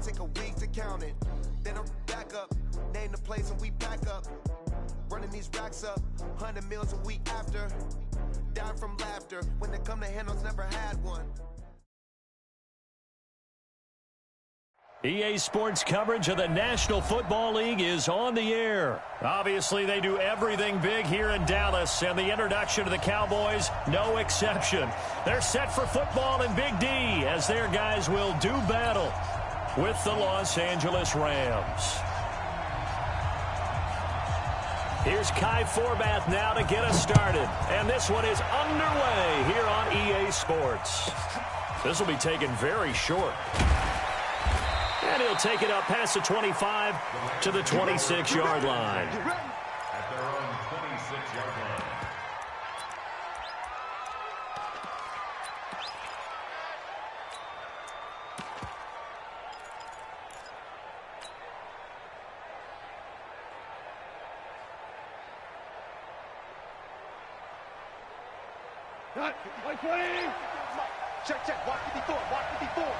it take a week to count it. Then I'm back up, name the place and we pack up. Running these racks up, 100 meals a week after. Dying from laughter, when they come to handles, never had one. EA Sports coverage of the National Football League is on the air. Obviously, they do everything big here in Dallas, and the introduction to the Cowboys, no exception. They're set for football in Big D as their guys will do battle with the Los Angeles Rams. Here's Kai Forbath now to get us started, and this one is underway here on EA Sports. This will be taken very short. And he'll take it up past the 25 to the 26-yard line. At their own 26-yard line. Cut. 120. Check. Watch the before.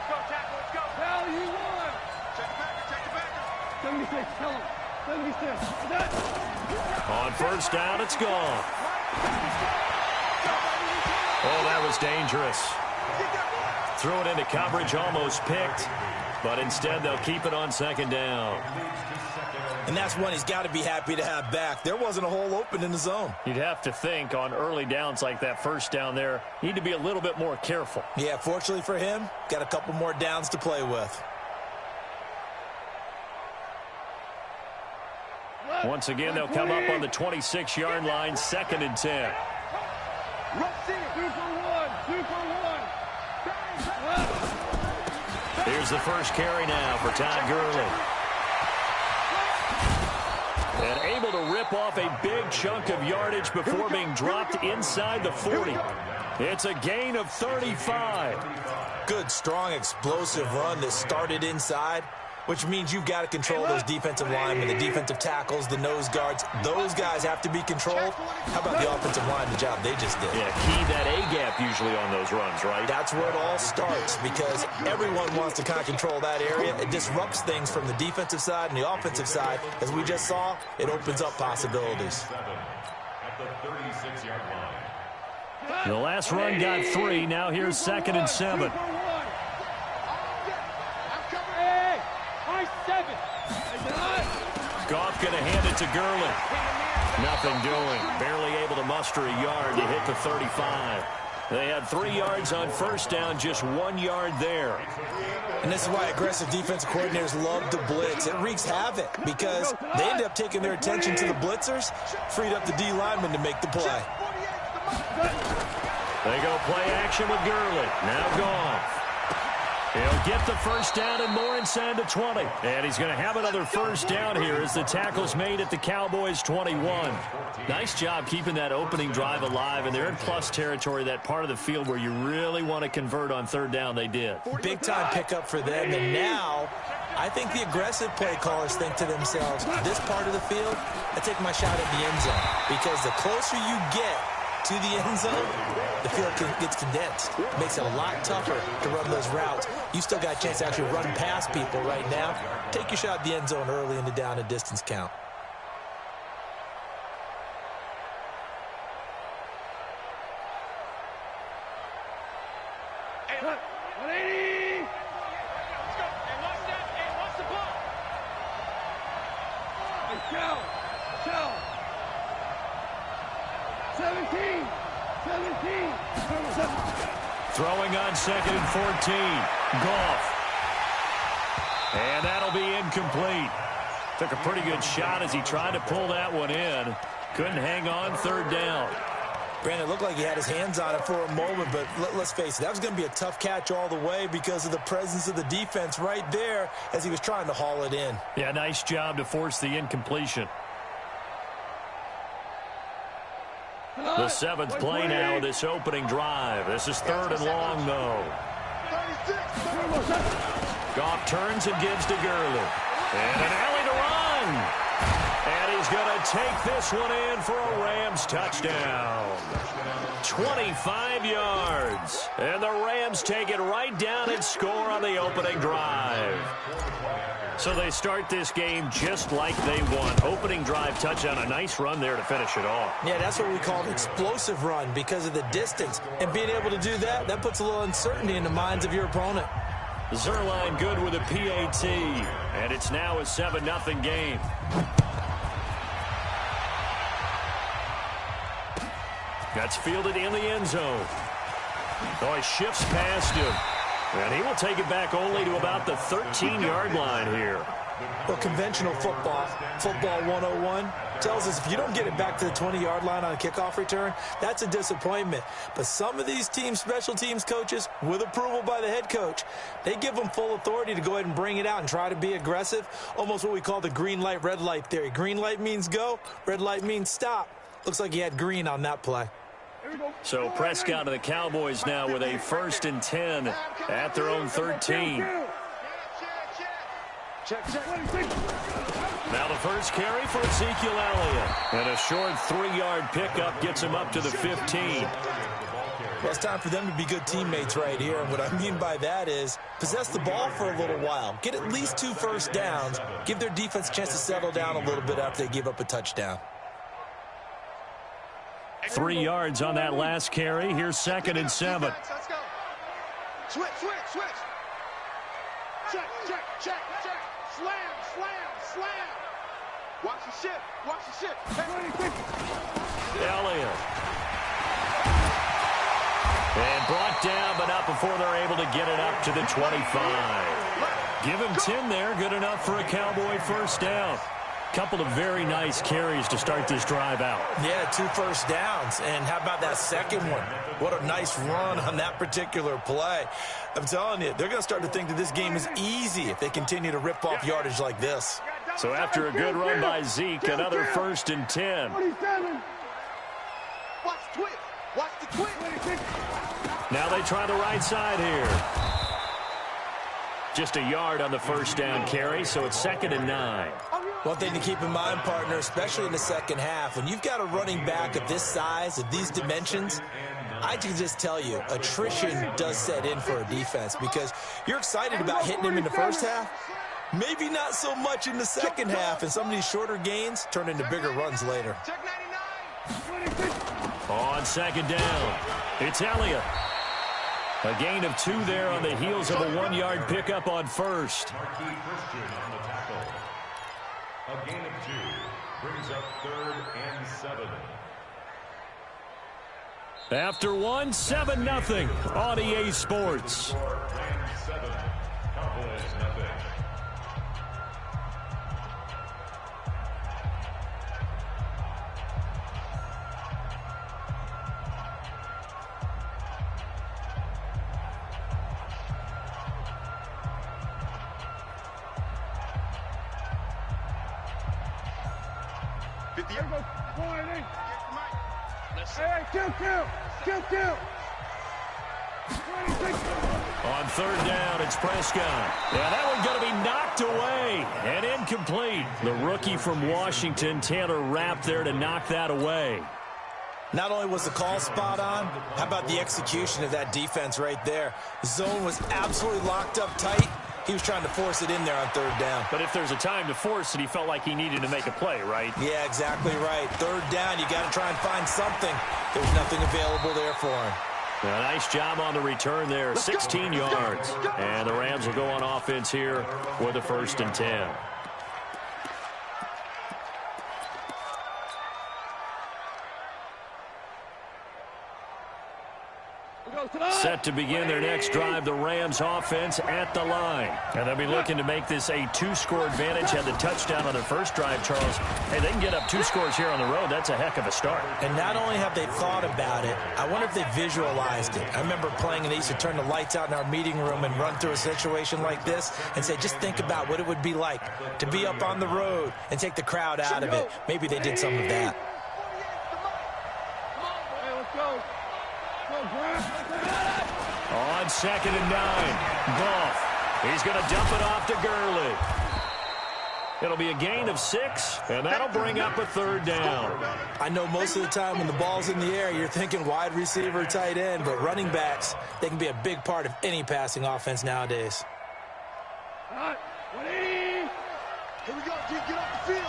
Go, tackle, let's go. Hell, you won. Check the backer. 76, tell him. 76. On first down, it's gone. Oh, that was dangerous. Threw it into coverage, almost picked. But instead, they'll keep it on second down. And that's one he's got to be happy to have back. There wasn't a hole open in the zone. You'd have to think on early downs like that first down there, need to be a little bit more careful. Yeah, fortunately for him, got a couple more downs to play with. Once again, they'll come up on the 26-yard line, 2nd and 10. 2 for 1. Here's the first carry now for Todd Gurley. And able to rip off a big chunk of yardage before being dropped inside the 40. It's a gain of 35. Good, strong, explosive run that started inside, which means you've got to control those defensive linemen, the defensive tackles, the nose guards. Those guys have to be controlled. How about the offensive line, the job they just did? Yeah, key that A-gap usually on those runs, right? That's where it all starts because everyone wants to kind of control that area. It disrupts things from the defensive side and the offensive side. As we just saw, it opens up possibilities. At the 36-yard line. The last run got 3. Now here's 2nd and 7. Goff going to hand it to Gurley. Nothing doing. Barely able to muster a yard to hit the 35. They had 3 yards on first down, just 1 yard there. And this is why aggressive defensive coordinators love to blitz. It wreaks havoc because they end up taking their attention to the blitzers, freed up the D lineman to make the play. They go play action with Gurley. Now Goff. He'll get the first down and more inside the 20. And he's going to have another first down here as the tackle's made at the Cowboys' 21. Nice job keeping that opening drive alive, and they're in plus territory, that part of the field where you really want to convert on third down. They did. Big-time pickup for them, and now I think the aggressive play callers think to themselves, this part of the field, I take my shot at the end zone, because the closer you get to the end zone, the field gets condensed. It makes it a lot tougher to run those routes. You still got a chance to actually run past people right now. Take your shot at the end zone early in the down and distance count. Hey, 180. Let's go. Hey, watch that. Hey, watch the ball. Hey, Cal. 17. Throwing on 2nd and 14. Goff. And that'll be incomplete. Took a pretty good shot as he tried to pull that one in. Couldn't hang on third down. Brandon, it looked like he had his hands on it for a moment, but let's face it, that was going to be a tough catch all the way because of the presence of the defense right there as he was trying to haul it in. Yeah, nice job to force the incompletion. The 7th play now of this opening drive. This is 3rd and long, though. Goff turns and gives to Gurley. And an alley to run. And he's going to take this one in for a Rams touchdown. 25 yards. And the Rams take it right down and score on the opening drive. So they start this game just like they won. Opening drive touchdown, a nice run there to finish it off. Yeah, that's what we call an explosive run because of the distance. And being able to do that, that puts a little uncertainty in the minds of your opponent. Zuerlein good with a PAT. And it's now a 7-0 game. That's fielded in the end zone. Oh, he shifts past him. And he will take it back only to about the 13-yard line here. Well, conventional football 101, tells us if you don't get it back to the 20-yard line on a kickoff return, that's a disappointment. But some of these teams, special teams coaches, with approval by the head coach, they give them full authority to go ahead and bring it out and try to be aggressive, almost what we call the green light, red light theory. Green light means go, red light means stop. Looks like he had green on that play. So Prescott and the Cowboys now with a 1st and 10 at their own 13. Now the first carry for Ezekiel Elliott. And a short 3-yard pickup gets him up to the 15. Well, it's time for them to be good teammates right here. And what I mean by that is possess the ball for a little while. Get at least 2 first downs. Give their defense a chance to settle down a little bit after they give up a touchdown. 3 yards on that last carry. Here's 2nd and 7. Let's go. Switch. Check. Slam. Watch the ship. Elliott. And brought down, but not before they're able to get it up to the 25. Give him 10 there. Good enough for a Cowboy first down. Couple of very nice carries to start this drive out. Yeah, 2 first downs. And how about that second one? What a nice run on that particular play. I'm telling you, they're going to start to think that this game is easy if they continue to rip off yardage like this. So after a good run by Zeke, another 1st and 10. Watch the twist. Now they try the right side here. Just a yard on the first down carry, so it's 2nd and 9. One thing to keep in mind, partner, especially in the second half, when you've got a running back of this size, of these dimensions, I can just tell you, attrition does set in for a defense because you're excited about hitting him in the first half. Maybe not so much in the second half, and some of these shorter gains turn into bigger runs later. On 2nd down, it's Elliott. A gain of 2 there on the heels of a 1-yard pickup on first. A gain of 2 brings up 3rd and 7. After 1, 7-0 on EA Sports. 4 and 7. Cowboys nothing. Kill. On 3rd down, it's Prescott. Yeah, that one's going to be knocked away and incomplete. The rookie from Washington, Taylor Rapp, there to knock that away. Not only was the call spot on, how about the execution of that defense right there? Zone was absolutely locked up tight. He was trying to force it in there on 3rd down. But if there's a time to force it, he felt like he needed to make a play, right? Yeah, exactly right. 3rd down, you got to try and find something. There's nothing available there for him. A nice job on the return there, 16 yards. And the Rams will go on offense here with a 1st and 10. Set to begin their next drive, the Rams offense at the line. And they'll be looking to make this a 2-score advantage. Had the touchdown on their first drive, Charles. Hey, they can get up 2 scores here on the road. That's a heck of a start. And not only have they thought about it, I wonder if they visualized it. I remember playing, and they used to turn the lights out in our meeting room and run through a situation like this and say, just think about what it would be like to be up on the road and take the crowd out of it. Maybe they did some of that. On 2nd and 9, Goff. He's going to dump it off to Gurley. It'll be a gain of 6, and that'll bring up a 3rd down. I know most of the time when the ball's in the air, you're thinking wide receiver, tight end, but running backs, they can be a big part of any passing offense nowadays. 180. Here we go, G. Get off the field.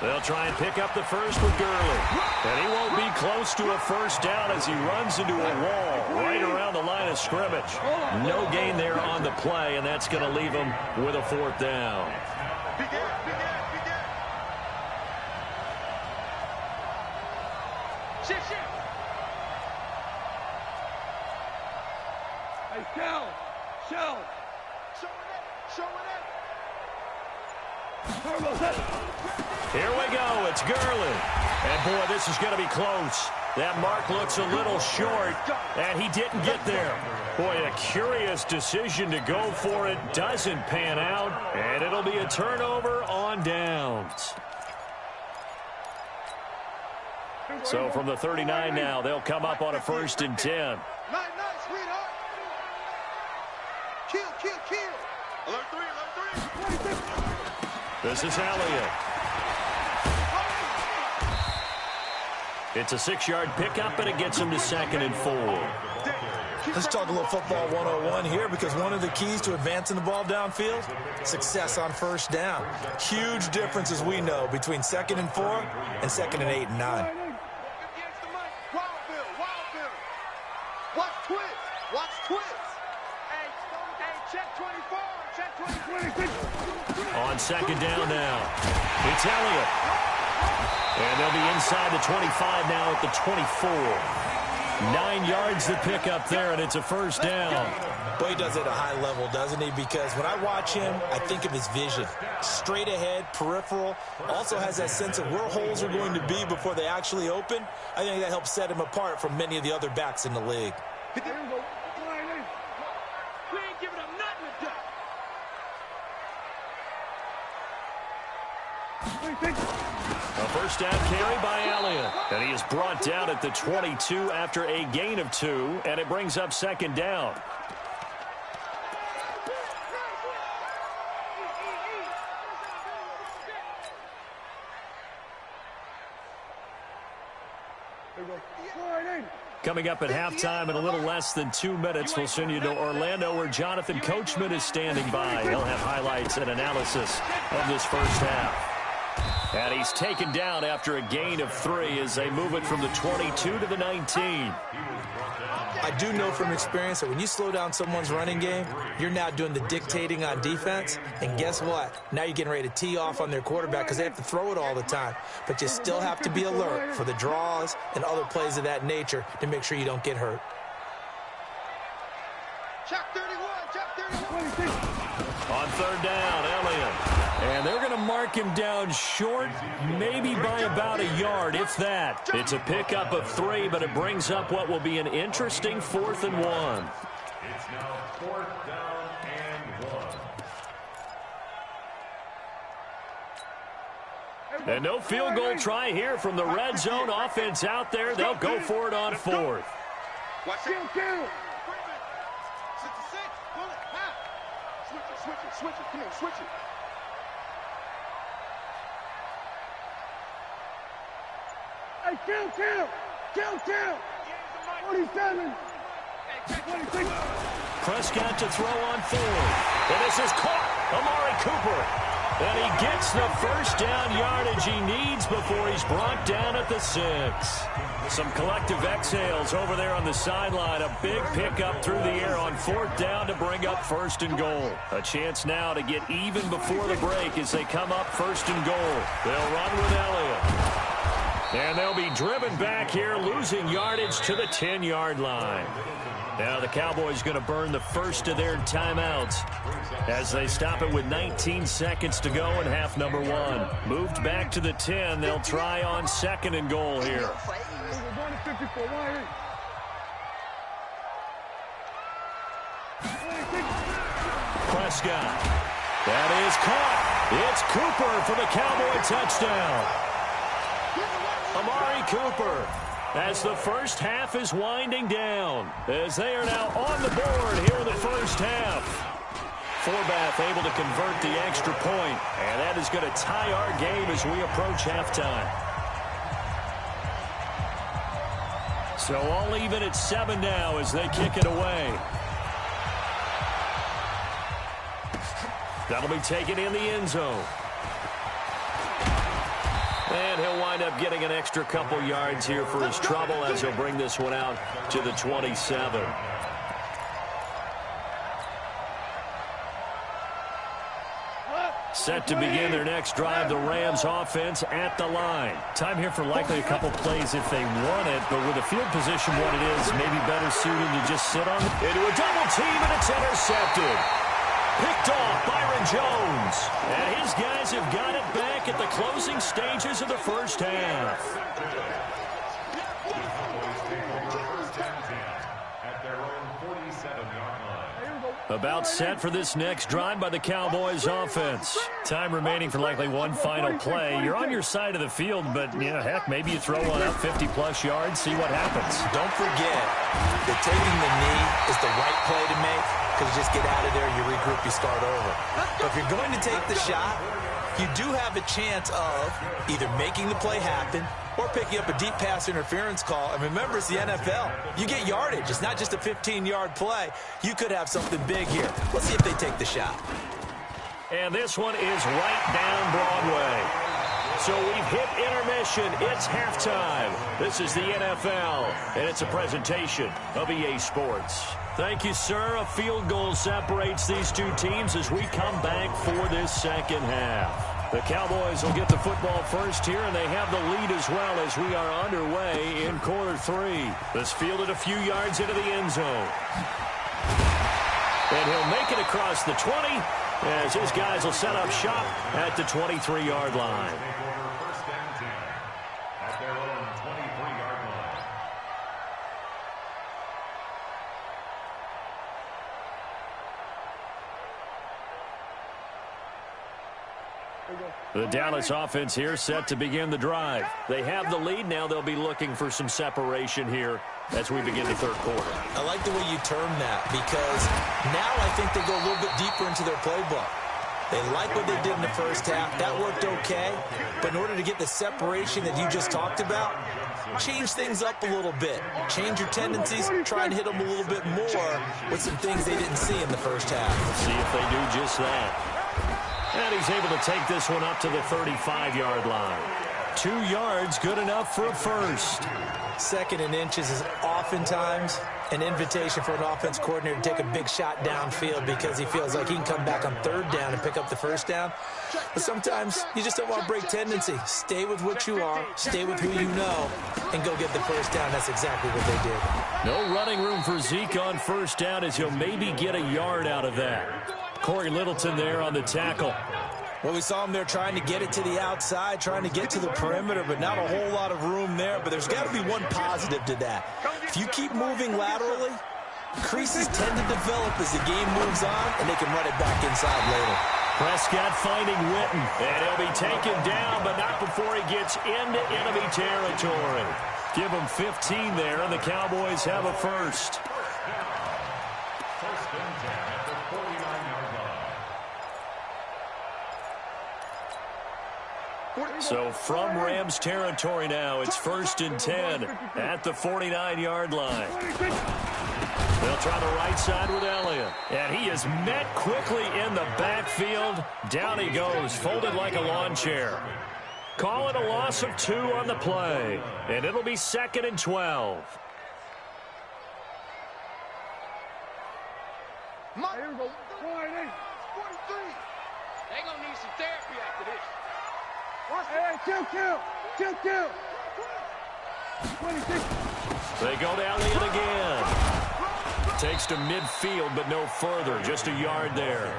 They'll try and pick up the first with Gurley. And he won't be close to a first down as he runs into a wall right around the line of scrimmage. No gain there on the play, and that's going to leave him with a 4th down. Begin. Shift. Hey, shell. Show it. Here we go. It's Gurley. And, boy, this is going to be close. That mark looks a little short, and he didn't get there. Boy, a curious decision to go for it. Doesn't pan out, and it'll be a turnover on downs. So from the 39 now, they'll come up on a 1st and 10. Nice, sweetheart. Kill. Alert 3. This is Elliott. It's a 6-yard pickup, and it gets him to 2nd and 4. Let's talk a little football 101 here, because one of the keys to advancing the ball downfield, success on 1st down. Huge difference, as we know, between 2nd and 4 and 2nd and 8 and 9. Watch twist. Hey, check 24. Check 24. On 2nd down now, it's Elliott. And they'll be inside the 25 now at the 24. 9 yards to pick up there, and it's a 1st down. Boy, he does it at a high level, doesn't he? Because when I watch him, I think of his vision. Straight ahead, peripheral. Also has that sense of where holes are going to be before they actually open. I think that helps set him apart from many of the other backs in the league. We ain't giving up nothing today. A 1st down carry by Elliott. And he is brought down at the 22 after a gain of 2, and it brings up 2nd down. Coming up at halftime in a little less than 2 minutes, we'll send you to Orlando, where Jonathan Coachman is standing by. He'll have highlights and analysis of this 1st half. And he's taken down after a gain of 3 as they move it from the 22 to the 19. I do know from experience that when you slow down someone's running game, you're now doing the dictating on defense. And guess what? Now you're getting ready to tee off on their quarterback because they have to throw it all the time. But you still have to be alert for the draws and other plays of that nature to make sure you don't get hurt. Check 31. On 3rd down, Elliott. And they're going to mark him down short, maybe by about a yard, if that. It's a pickup of 3, but it brings up what will be an interesting 4th and 1. It's now 4th down and 1. And no field goal try here from the red zone offense out there. They'll go for it on 4th. Watch it. Kill. 66. Pull it. Half. Switch it. Come on, switch it. Hey, kill. 47. 26. Prescott to throw on 4th. And this is caught. Amari Cooper. And he gets the 1st down yardage he needs before he's brought down at the 6. Some collective exhales over there on the sideline. A big pickup through the air on 4th down to bring up 1st and goal. A chance now to get even before the break as they come up 1st and goal. They'll run with Elliott. And they'll be driven back here, losing yardage to the 10-yard line. Now the Cowboys going to burn the first of their timeouts as they stop it with 19 seconds to go in half number 1. Moved back to the 10. They'll try on 2nd and goal here. Prescott. That is caught. It's Cooper for the Cowboy touchdown. Amari Cooper, as the first half is winding down, as they are now on the board here in the first half. Forbath able to convert the extra point, and that is going to tie our game as we approach halftime. So all even at 7 now as they kick it away. That'll be taken in the end zone. And he'll wind up getting an extra couple yards here for his trouble as he'll bring this one out to the 27. Set to begin their next drive, the Rams offense at the line. Time here for likely a couple plays if they want it, but with the field position what it is, maybe better suited to just sit on it. Into a double team, and it's intercepted. Picked off Byron Jones. And his guys have got it back at the closing stages of the first half. About set for this next drive by the Cowboys offense. Time remaining for likely one final play. You're on your side of the field, but, you know, heck, maybe you throw one up 50-plus yards, see what happens. Don't forget that taking the knee is the right play to make, because you just get out of there, you regroup, you start over. But if you're going to take the shot, you do have a chance of either making the play happen or picking up a deep pass interference call. And remember, it's the NFL. You get yardage. It's not just a 15-yard play. You could have something big here. Let's see if they take the shot. And this one is right down Broadway. So we've hit intermission. It's halftime. This is the NFL, and it's a presentation of EA Sports. Thank you, sir. A field goal separates these two teams as we come back for this second half. The Cowboys will get the football first here, and they have the lead as well as we are underway in quarter 3. This fielded a few yards into the end zone. And he'll make it across the 20 as his guys will set up shop at the 23-yard line. The Dallas offense here set to begin the drive. They have the lead. Now they'll be looking for some separation here as we begin the third quarter. I like the way you term that, because now I think they go a little bit deeper into their playbook. They like what they did in the first half. That worked okay. But in order to get the separation that you just talked about, change things up a little bit. Change your tendencies. Try and hit them a little bit more with some things they didn't see in the first half. Let's see if they do just that. And he's able to take this one up to the 35-yard line. 2 yards, good enough for a first. Second and inches is oftentimes an invitation for an offense coordinator to take a big shot downfield because he feels like he can come back on third down and pick up the first down. But sometimes you just don't want to break tendency. Stay with what you are, stay with who you know, and go get the first down. That's exactly what they did. No running room for Zeke on first down as he'll maybe get a yard out of that. Corey Littleton there on the tackle. Well, we saw him there trying to get it to the outside, trying to get to the perimeter, but not a whole lot of room there. But there's got to be one positive to that. If you keep moving laterally, creases tend to develop as the game moves on, and they can run it back inside later. Prescott finding Witten, and he'll be taken down, but not before he gets into enemy territory. Give him 15 there, and the Cowboys have a first. So from Rams territory now, it's 1st and 10 at the 49-yard line. They'll try the right side with Elliott. And he is met quickly in the backfield. Down he goes, folded like a lawn chair. Call it a loss of 2 on the play. And it'll be 2nd and 12. Here we go. 43. They're going to need some therapy after this. Hey, kill. 26. They go to Elliott again. Takes to midfield, but no further. Just a yard there.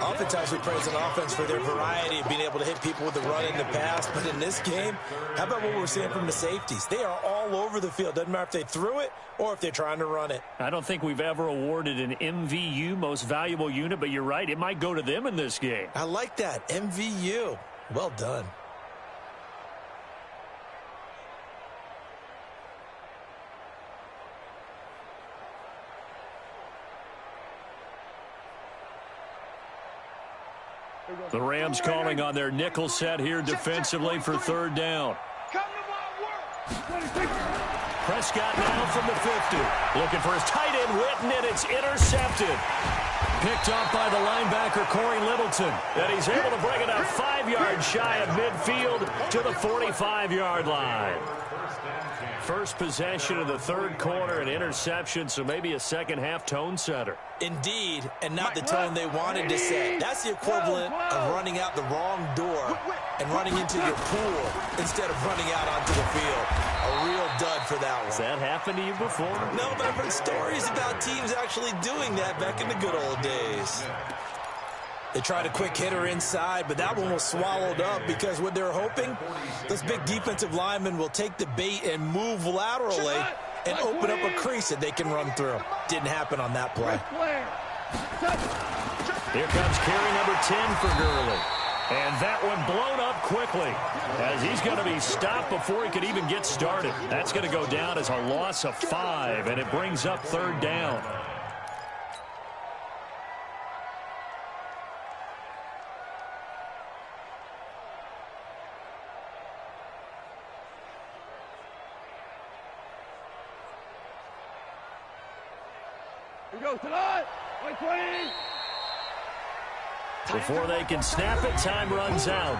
Oftentimes we praise an offense for their variety of being able to hit people with the run and the pass. But in this game, how about what we're seeing from the safeties? They are all over the field. Doesn't matter if they threw it or if they're trying to run it. I don't think we've ever awarded an MVU, most valuable unit, but you're right. It might go to them in this game. I like that. MVU. Well done. The Rams calling on their nickel set here defensively for third down. Prescott now from the 50. Looking for his tight end, Witten, and it's intercepted. Picked off by the linebacker, Corey Littleton. And he's able to bring it up 5 yards shy of midfield to the 45-yard line. First possession of the third quarter, an interception, so maybe a second-half tone setter. Indeed, and not the tone they wanted to set. That's the equivalent of running out the wrong door and running into your pool instead of running out onto the field. A real dud for that one. Has that happened to you before? No, but I've heard stories about teams actually doing that back in the good old days. They tried a quick hitter inside, but that one was swallowed up because what they're hoping, this big defensive lineman will take the bait and move laterally and open up a crease that they can run through. Didn't happen on that play. Here comes carry number 10 for Gurley. And that one blown up quickly as he's going to be stopped before he could even get started. That's going to go down as a loss of 5, and it brings up third down. Here goes tonight. 120. Before they can snap it, time runs out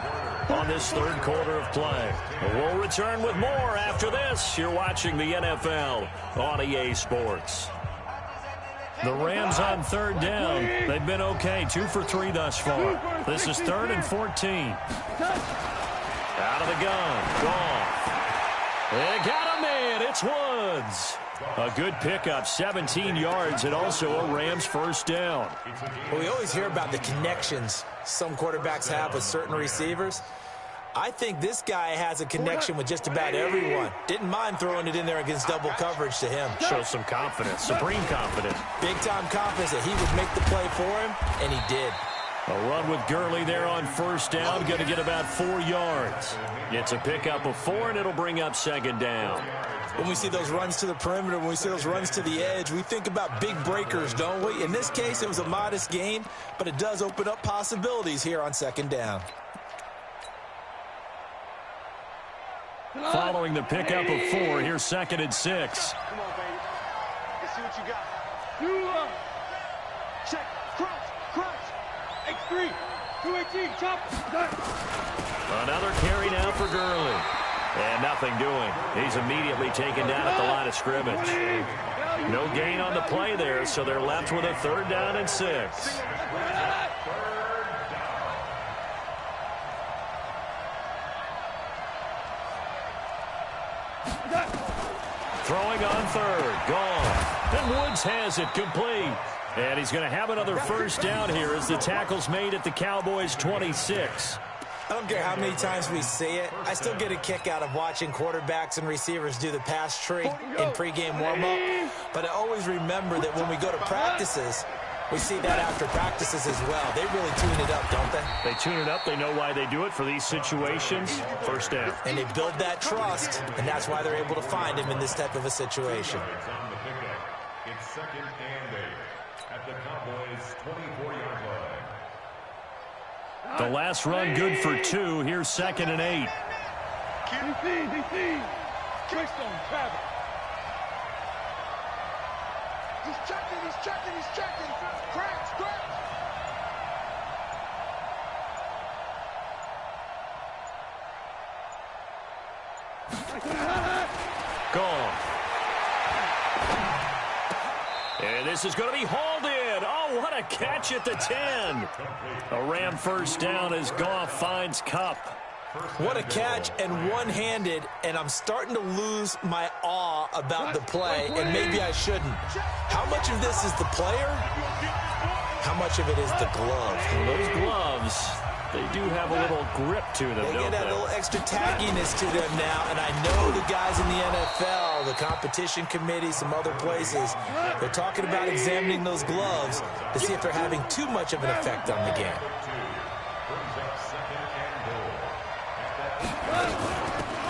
on this third quarter of play. We'll return with more after this. You're watching the NFL on EA Sports. The Rams on third down. They've been okay, 2 for 3 thus far. This is 3rd and 14. Out of the gun. Goff. They got him in. It's Woods. A good pickup, 17 yards, and also a Rams first down. Well, we always hear about the connections some quarterbacks have with certain receivers. I think this guy has a connection with just about everyone. Didn't mind throwing it in there against double coverage to him. Shows some confidence, supreme confidence. Big-time confidence that he would make the play for him, and he did. A run with Gurley there on first down, going to get about 4 yards. It's a pickup of 4, and it'll bring up second down. When we see those runs to the perimeter, when we see those runs to the edge, we think about big breakers, don't we? In this case, it was a modest gain, but it does open up possibilities here on second down. Following the pickup of 4, here's 2nd and 6. Come on, baby. Let's see what you got. Check. Crunch. X3. 218. Chop. Another carry now for Gurley. And nothing doing. He's immediately taken down at the line of scrimmage. No gain on the play there, so they're left with a 3rd down and 6. Throwing on 3rd. Goff. And Woods has it complete. And he's going to have another first down here as the tackle's made at the Cowboys' 26. I don't care how many times we see it. I still get a kick out of watching quarterbacks and receivers do the pass tree in pregame warm-up. But I always remember that when we go to practices, we see that after practices as well. They really tune it up, don't they? They tune it up. They know why they do it for these situations. First down. And they build that trust, and that's why they're able to find him in this type of a situation. It's 2nd and 8 at the Cowboys' 24-yard line. The last run good for 2. Here's 2nd and 8. DC. Keystone, Travis. He's checking. Scratch. Gone. And this is going to be hauled in. Oh, what a catch at the 10. A Ram first down as Goff finds Kupp. What a catch, and one-handed, and I'm starting to lose my awe about the play, and maybe I shouldn't. How much of this is the player? How much of it is the glove? Well, those gloves, they do have a little grip to them, They don't get that little extra tackiness to them now, and I know the guys in the NFL, the competition committee, some other places, they're talking about examining those gloves to see if they're having too much of an effect on the game.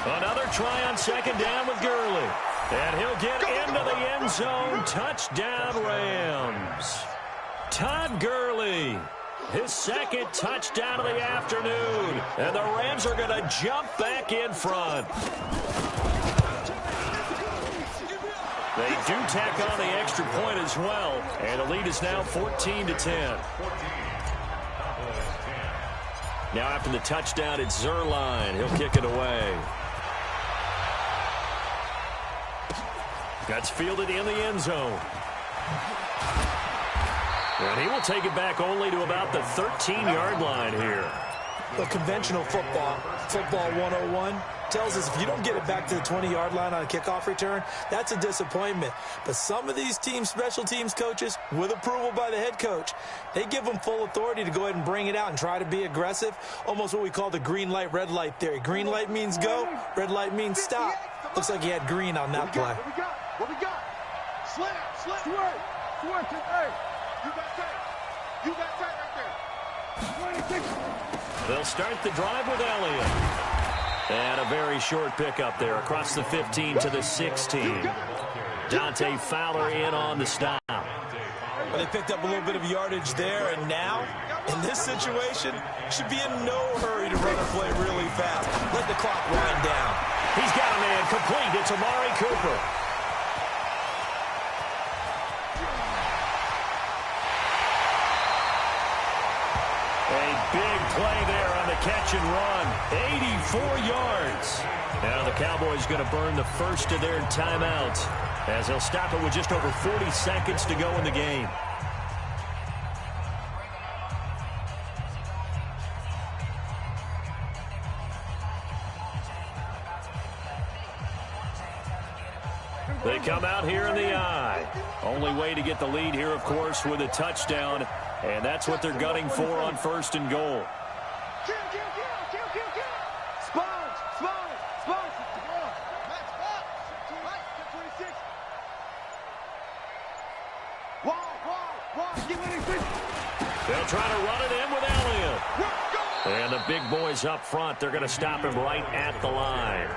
Another try on second down with Gurley. And he'll get into the end zone. Touchdown, Rams. Todd Gurley His second touchdown of the afternoon. And the Rams are going to jump back in front. They do tack on the extra point as well. And the lead is now 14-10. Now after the touchdown, it's Zuerlein. He'll kick it away. That's fielded in the end zone. And he will take it back only to about the 13-yard line here. The conventional football 101, tells us if you don't get it back to the 20-yard line on a kickoff return, that's a disappointment. But some of these teams, special teams coaches, with approval by the head coach, they give them full authority to go ahead and bring it out and try to be aggressive, almost what we call the green light, red light theory. Green light means go, red light means stop. Looks like he had green on that play. What we got? Slam. Switch. Hey, you got tight. You got tight right there. 26. They'll start the drive with Elliott. And a very short pickup there across the 15 to the 16. Dante Fowler in on the stop. Well, they picked up a little bit of yardage there, and now, in this situation, should be in no hurry to run a play really fast. Let the clock wind down. He's got a man complete. It's Amari Cooper. A big play there on the catch and run. 84 yards. Now the Cowboys going to burn the first of their timeouts as they'll stop it with just over 40 seconds to go in the game. They come out here in the eye. Only way to get the lead here, of course, with a touchdown. And that's what they're gunning for on 1st and goal. Kill. Sponge. Wall. Get ready. They'll try to run it in with Elliott. And the big boys up front, they're going to stop him right at the line.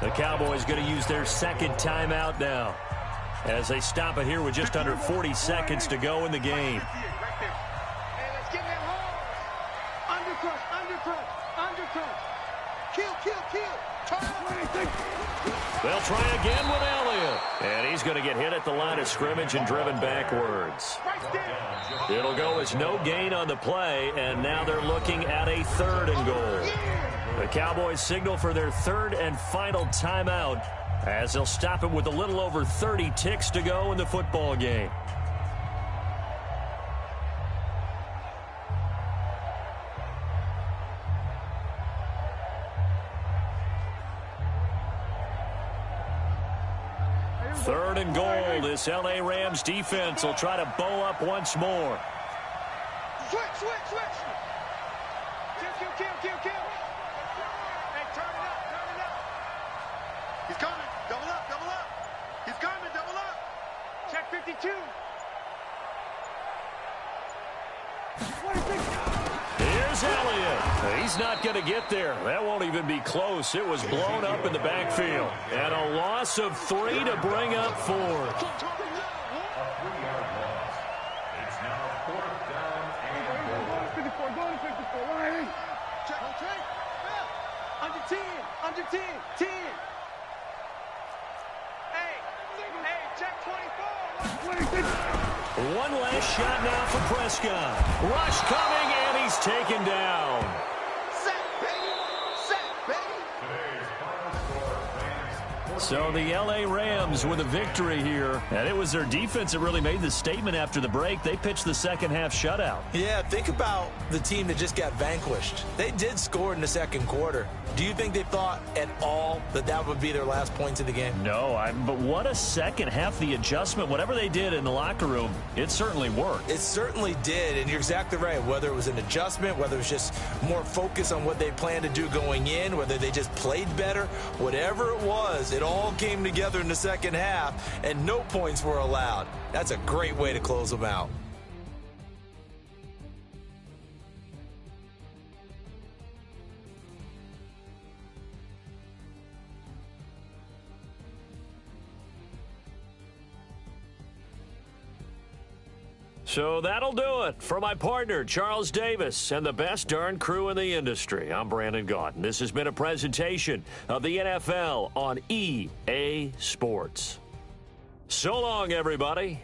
The Cowboys going to use their second timeout now as they stop it here with just under 40 seconds to go in the game. They'll try again with Elliott. And he's going to get hit at the line of scrimmage and driven backwards. It'll go as no gain on the play, and now they're looking at a 3rd and goal. The Cowboys signal for their 3rd and final timeout as they'll stop it with a little over 30 ticks to go in the football game. Third and goal. This L.A. Rams defense will try to bow up once more. Switch. Kill. Hey, turn it up. He's coming. Double up. He's coming. Double up. Check 52. Here's Elliott. He's not going to get there. That won't even be close. It was blown up in the backfield. And a loss of 3 to bring up 4. A 3-yard loss. It's now 4th down and 4. Go to 54. Right. Check. Under 10. 10. Hey, check 24. One last shot now for Prescott. Rush coming, and he's taken down. Sack, baby. Today's final score, Rams. So the L.A. Rams with a victory here. And it was their defense that really made the statement after the break. They pitched the second half shutout. Yeah, think about the team that just got vanquished. They did score in the second quarter. Do you think they thought at all that that would be their last points of the game? No, but what a second half. The adjustment, whatever they did in the locker room, it certainly worked. It certainly did, and you're exactly right. Whether it was an adjustment, whether it was just more focus on what they planned to do going in, whether they just played better, whatever it was, it all came together in the second half, and no points were allowed. That's a great way to close them out. So that'll do it. For my partner, Charles Davis, and the best darn crew in the industry, I'm Brandon Gaudin. This has been a presentation of the NFL on EA Sports. So long, everybody.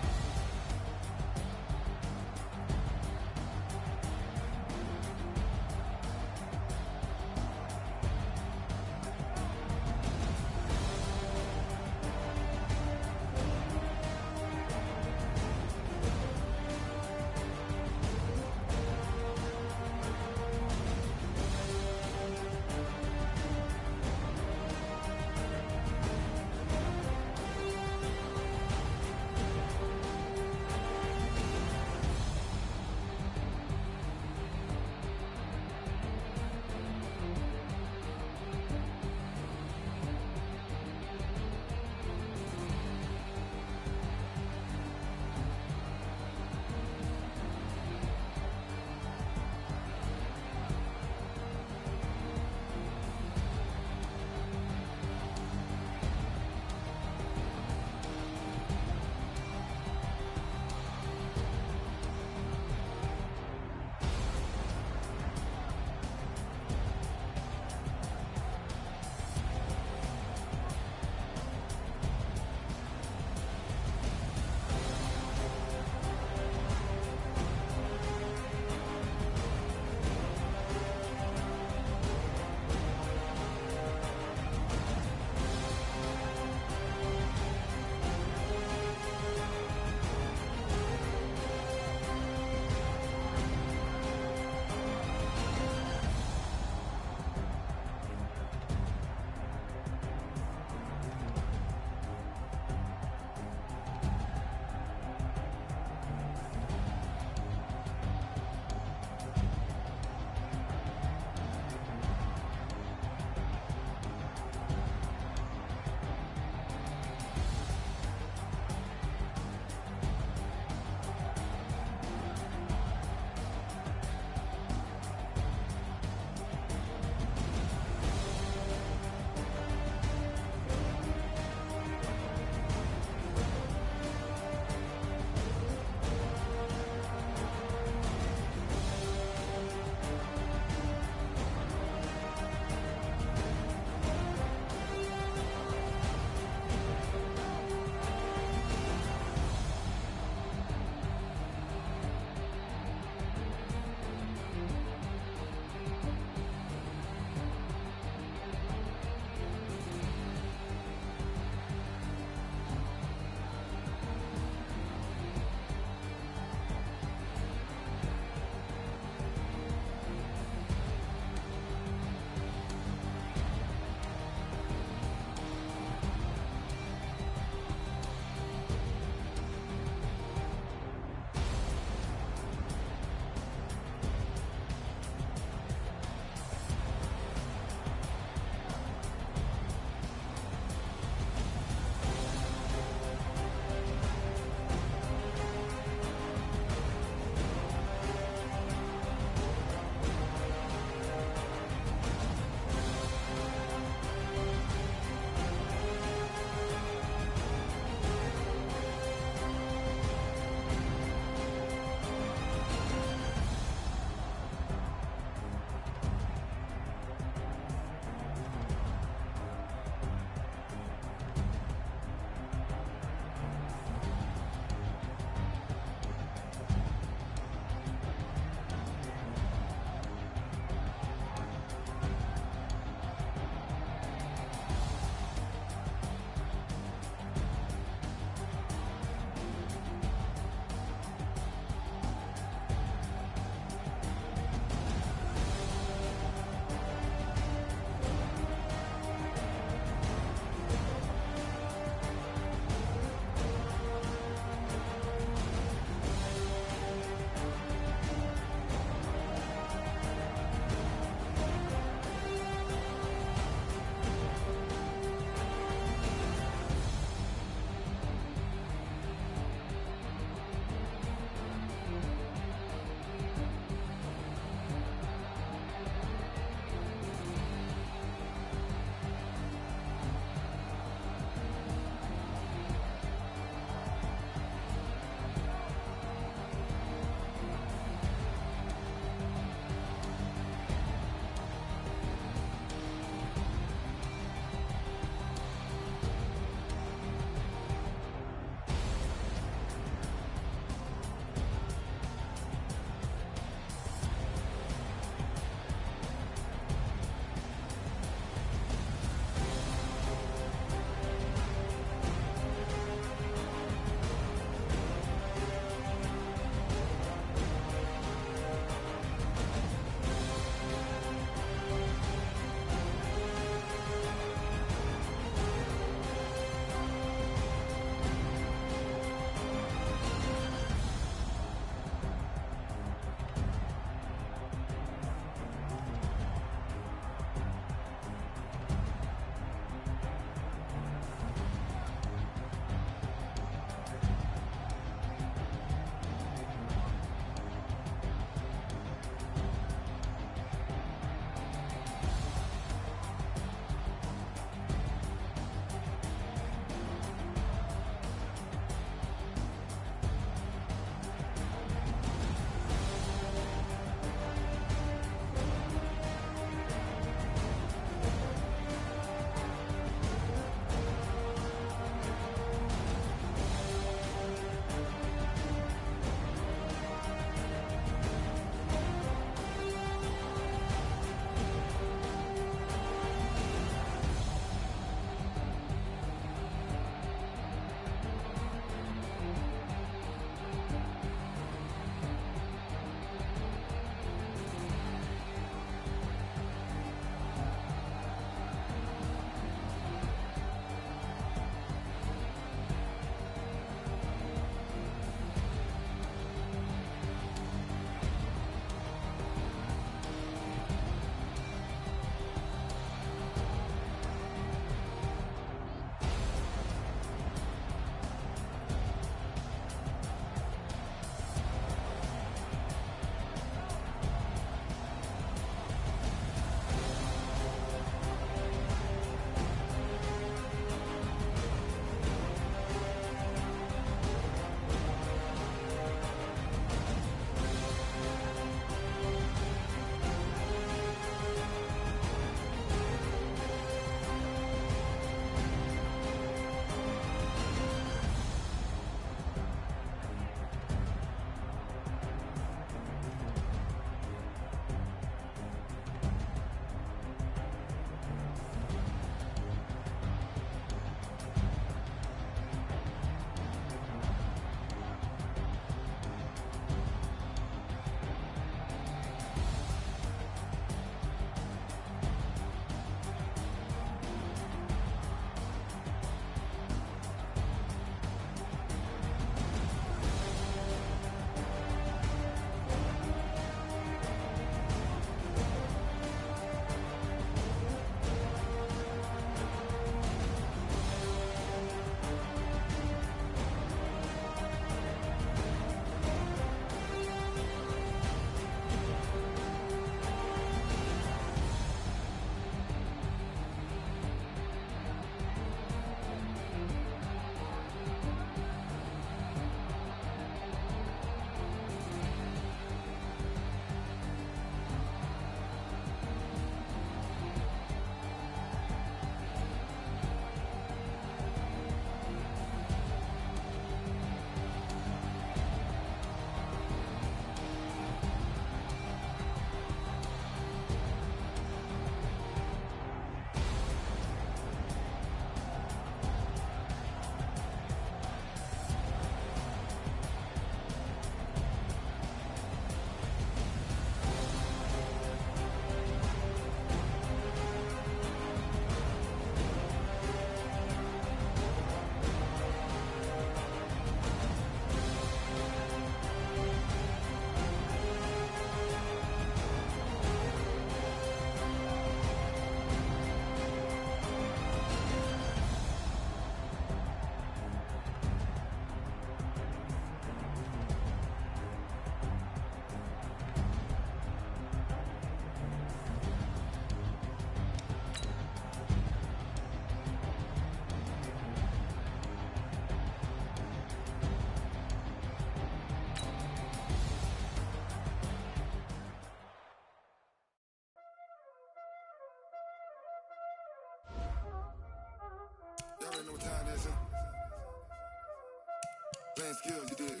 playing skill, you did.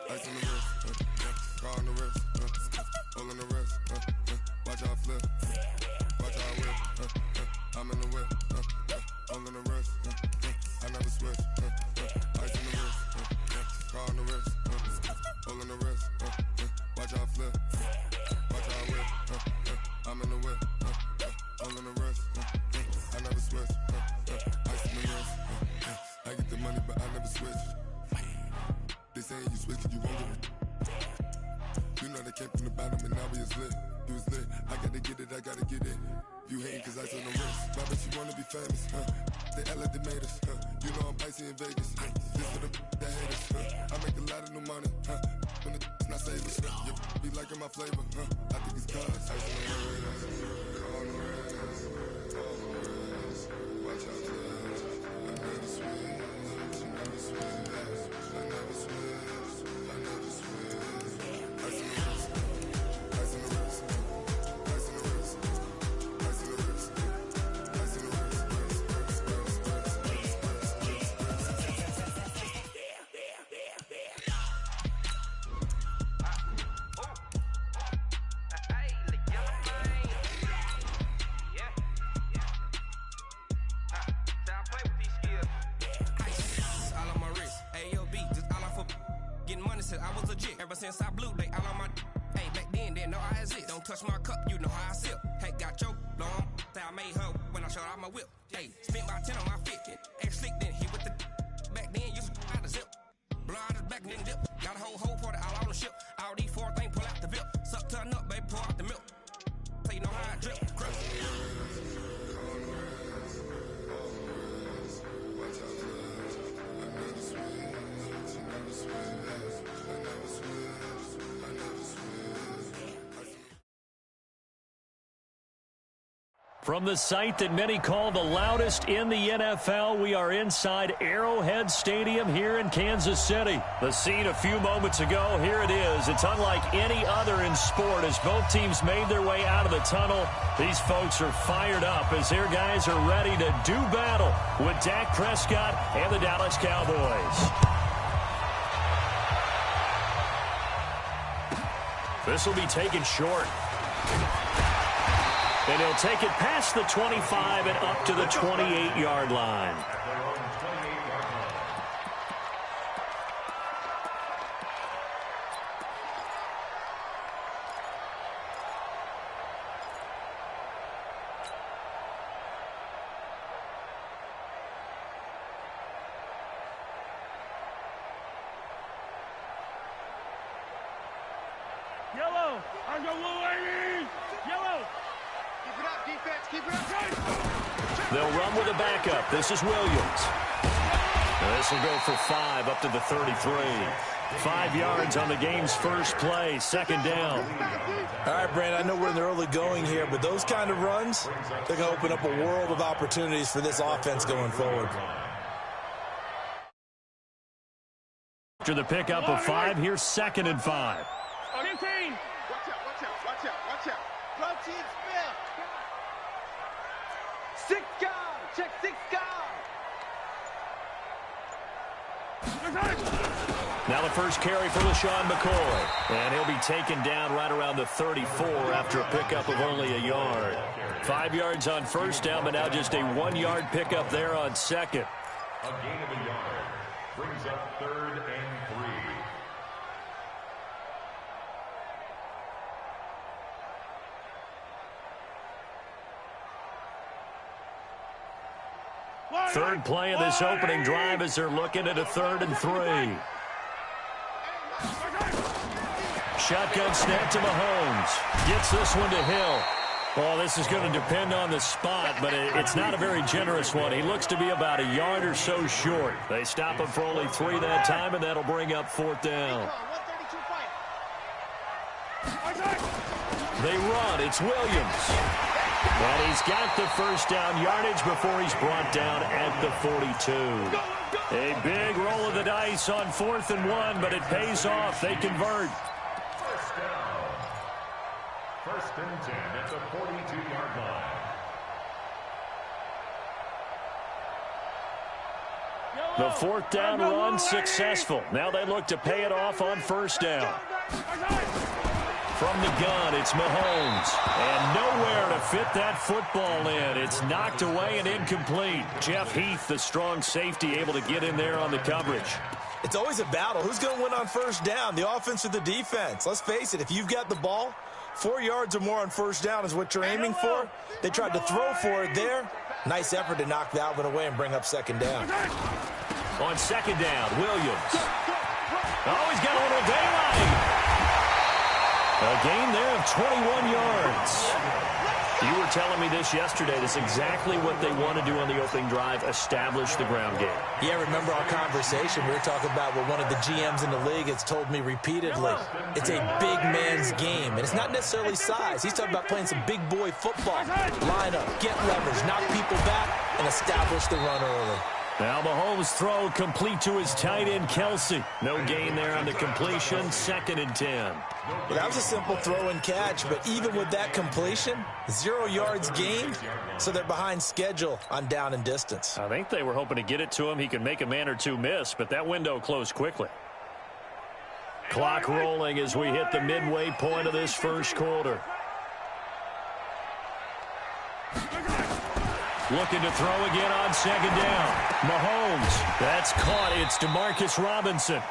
Ice on the wrist, car on the wrist, all on the wrist, watch how I flip, watch how I whip, I'm in the whip, all on the wrist, I never switch, ice on the wrist, car on the wrist, all on the wrist, watch how I flip, watch how I whip, I'm in the whip, all on the wrist, I never switch, ice on the wrist, I get the money but I never switch. They saying you switch 'cause you won't get it. You know they came from the bottom and now we is lit. You was lit, I gotta get it, I gotta get it. You hating 'cause ice on the wrist. Why bet you wanna be famous, They act like they made us, You know I'm icy in Vegas, This for the that hate us, I make a lot of new money, When the not savers, You be liking my flavor, I think it's cause ice on the wrist, on the wrist, on the wrist. Watch out, cuz I never switch, you never switch. I never switch, I never switch. Ice in the wrist, ice in the wrist, ice in the wrist, ice in the wrist, ice in the wrist, I was legit ever since I blew they all on my hey back then didn't know I exist. Don't touch my cup, you know how I sip. Hey, got choked long, say I made her when I showed out my whip. Hey, spent about 10 on my fit, X slick then hit with the back then used to out the zip. Blow out his back and then dip. Got a whole party all on the ship. All these four things pull out the VIP. Suck turn up, baby, pour out the milk. So you know how I drip. Crap. From the site that many call the loudest in the NFL, we are inside Arrowhead Stadium here in Kansas City. The scene a few moments ago, here it is. It's unlike any other in sport as both teams made their way out of the tunnel. These folks are fired up as their guys are ready to do battle with Dak Prescott and the Dallas Cowboys. This will be taken short. And he'll take it past the 25 and up to the 28-yard line. Yellow! On your blue ladies! Yellow! Keep it up, defense. Keep it up. They'll run with a backup. This is Williams. This will go for 5 up to the 33. 5 yards on the game's first play. Second down. All right, Brandon, I know we're in the early going here, but those kind of runs, they're going to open up a world of opportunities for this offense going forward. After the pickup of 5, here's 2nd and 5. 15! Watch out, watch out, watch out, watch out. Run team spell! 6 guard! Check 6 guard! Now the first carry for LaShawn McCoy. And he'll be taken down right around the 34 after a pickup of only a yard. 5 yards on first down, but now just a 1-yard pickup there on second. A gain of a yard brings up 3rd and 3. Third play of this opening drive as they're looking at a 3rd and 3. Shotgun snap to Mahomes. Gets this one to Hill. Well, this is going to depend on the spot, but it's not a very generous one. He looks to be about a yard or so short. They stop him for only 3 that time, and that'll bring up 4th down. They run. It's Williams. And he's got the first down yardage before he's brought down at the 42. A big roll of the dice on 4th and 1, but it pays off. They convert. First down. 1st and 10 at the 42-yard line. The fourth down run successful. Now they look to pay it off on first down. From the gun, it's Mahomes. And nowhere to fit that football in. It's knocked away and incomplete. Jeff Heath, the strong safety, able to get in there on the coverage. It's always a battle. Who's going to win on first down, the offense or the defense? Let's face it, if you've got the ball, 4 yards or more on first down is what you're aiming for. They tried to throw for it there. Nice effort to knock that one away and bring up second down. On second down, Williams. Oh, he's got a little daylight. A gain there of 21 yards. You were telling me this yesterday. That's exactly what they want to do on the opening drive, establish the ground game. Yeah, remember our conversation. We were talking about what one of the GMs in the league has told me repeatedly. It's a big man's game, and it's not necessarily size. He's talking about playing some big boy football. Line up, get leverage, knock people back, and establish the run early. Now Mahomes' throw complete to his tight end, Kelsey. No gain there on the completion, 2nd and 10. Well, that was a simple throw and catch, but even with that completion, 0 yards gained, so they're behind schedule on down and distance. I think they were hoping to get it to him. He could make a man or two miss, but that window closed quickly. Clock rolling as we hit the midway point of this first quarter. Looking to throw again on second down. Mahomes. That's caught. It's Demarcus Robinson.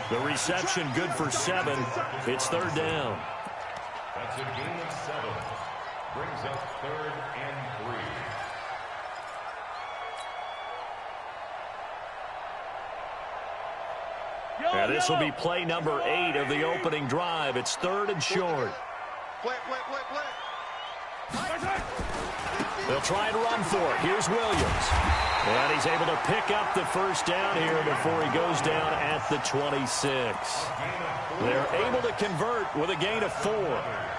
The reception good for 7. It's 3rd down. That's a gain of 7. Brings up 3rd and 3. Now this will be play number 8 of the opening drive. It's 3rd and short. Play. They'll try and run for it. Here's Williams. And he's able to pick up the first down here before he goes down at the 26. They're able to convert with a gain of 4.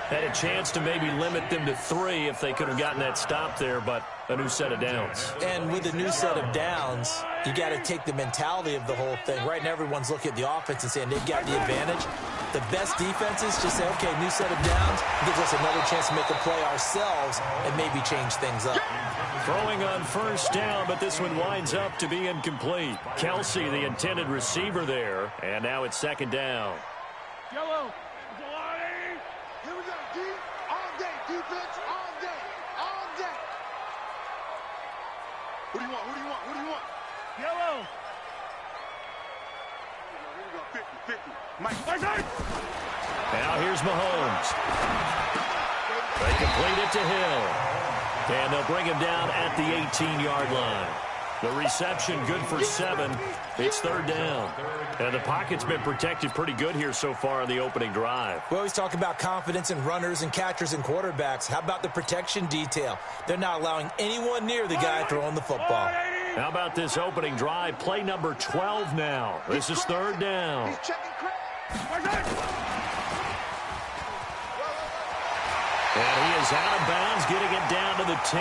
Had a chance to maybe limit them to 3 if they could have gotten that stop there, but a new set of downs. And with a new set of downs, you got to take the mentality of the whole thing. Right now, everyone's looking at the offense and saying they've got the advantage. The best defenses just say, okay, new set of downs, gives us another chance to make a play ourselves and maybe change things up. Throwing on first down, but this one winds up to be incomplete. Kelsey, the intended receiver there, and now it's 2nd down. Yellow. Here we go, D. All day. Defense all day. All day. Who do you want? Yellow. Here we go. 50. Mike. Now here's Mahomes. They complete it to Hill. And they'll bring him down at the 18-yard line. The reception good for 7. It's 3rd down. And the pocket's been protected pretty good here so far in the opening drive. We always talk about confidence in runners and catchers and quarterbacks. How about the protection detail? They're not allowing anyone near the guy throwing the football. How about this opening drive? Play number 12 now. This is 3rd down. He's checking crack. And he is out of bounds, getting it down to the 10.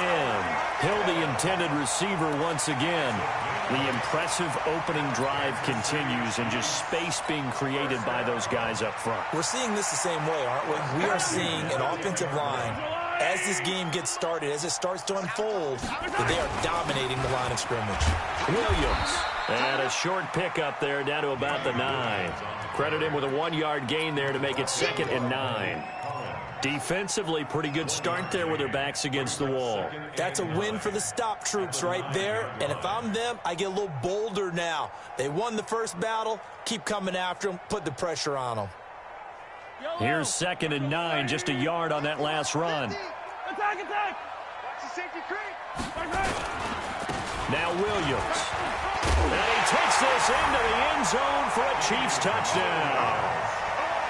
Hill, the intended receiver once again. The impressive opening drive continues, and just space being created by those guys up front. We're seeing this the same way, aren't we? We are seeing an offensive line, as this game gets started, as it starts to unfold, that they are dominating the line of scrimmage. Williams. And a short pickup there down to about the 9. Credit him with a 1-yard gain there to make it 2nd and 9. Defensively, pretty good start there with their backs against the wall. That's a win for the stop troops right there. And if I'm them, I get a little bolder now. They won the first battle. Keep coming after them. Put the pressure on them. Here's 2nd and 9, just a yard on that last run. Attack! Watch the safety creep. Now Williams. And he takes this into the end zone for a Chiefs touchdown.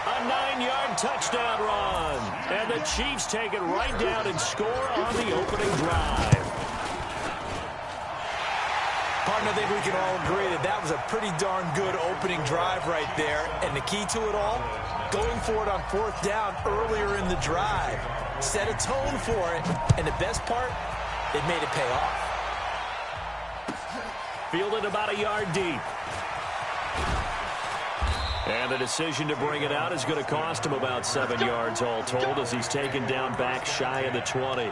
A 9-yard touchdown run. And the Chiefs take it right down and score on the opening drive. Partner, I think we can all agree that that was a pretty darn good opening drive right there. And the key to it all, going for it on 4th down earlier in the drive. Set a tone for it. And the best part, it made it pay off. Fielded about a yard deep. And the decision to bring it out is going to cost him about 7 yards all told, as he's taken down back shy of the 20.